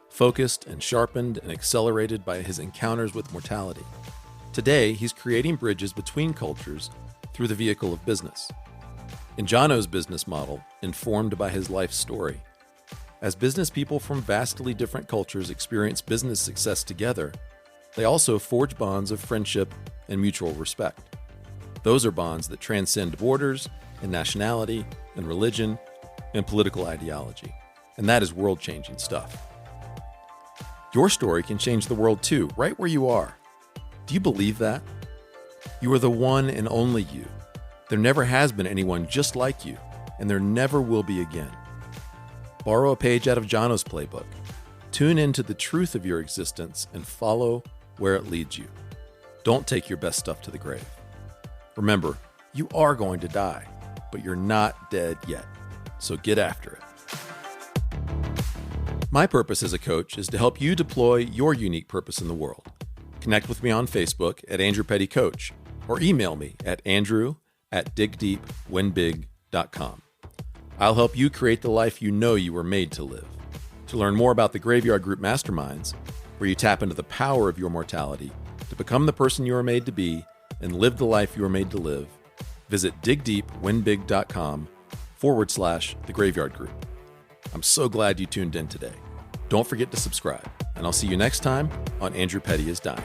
focused and sharpened and accelerated by his encounters with mortality, today he's creating bridges between cultures through the vehicle of business. In Jono's business model, informed by his life story, as business people from vastly different cultures experience business success together, they also forge bonds of friendship and mutual respect. Those are bonds that transcend borders and nationality and religion and political ideology. And that is world-changing stuff. Your story can change the world too, right where you are. Do you believe that? You are the one and only you. There never has been anyone just like you, and there never will be again. Borrow a page out of Jono's playbook. Tune into the truth of your existence and follow where it leads you. Don't take your best stuff to the grave. Remember, you are going to die, but you're not dead yet. So get after it. My purpose as a coach is to help you deploy your unique purpose in the world. Connect with me on Facebook at Andrew Petty Coach, or email me at andrew@digdeepwinbig.com. I'll help you create the life you know you were made to live. To learn more about the Graveyard Group Masterminds, where you tap into the power of your mortality to become the person you were made to be and live the life you were made to live, visit digdeepwinbig.com/The Graveyard Group. I'm so glad you tuned in today. Don't forget to subscribe, and I'll see you next time on Andrew Petty is Dying.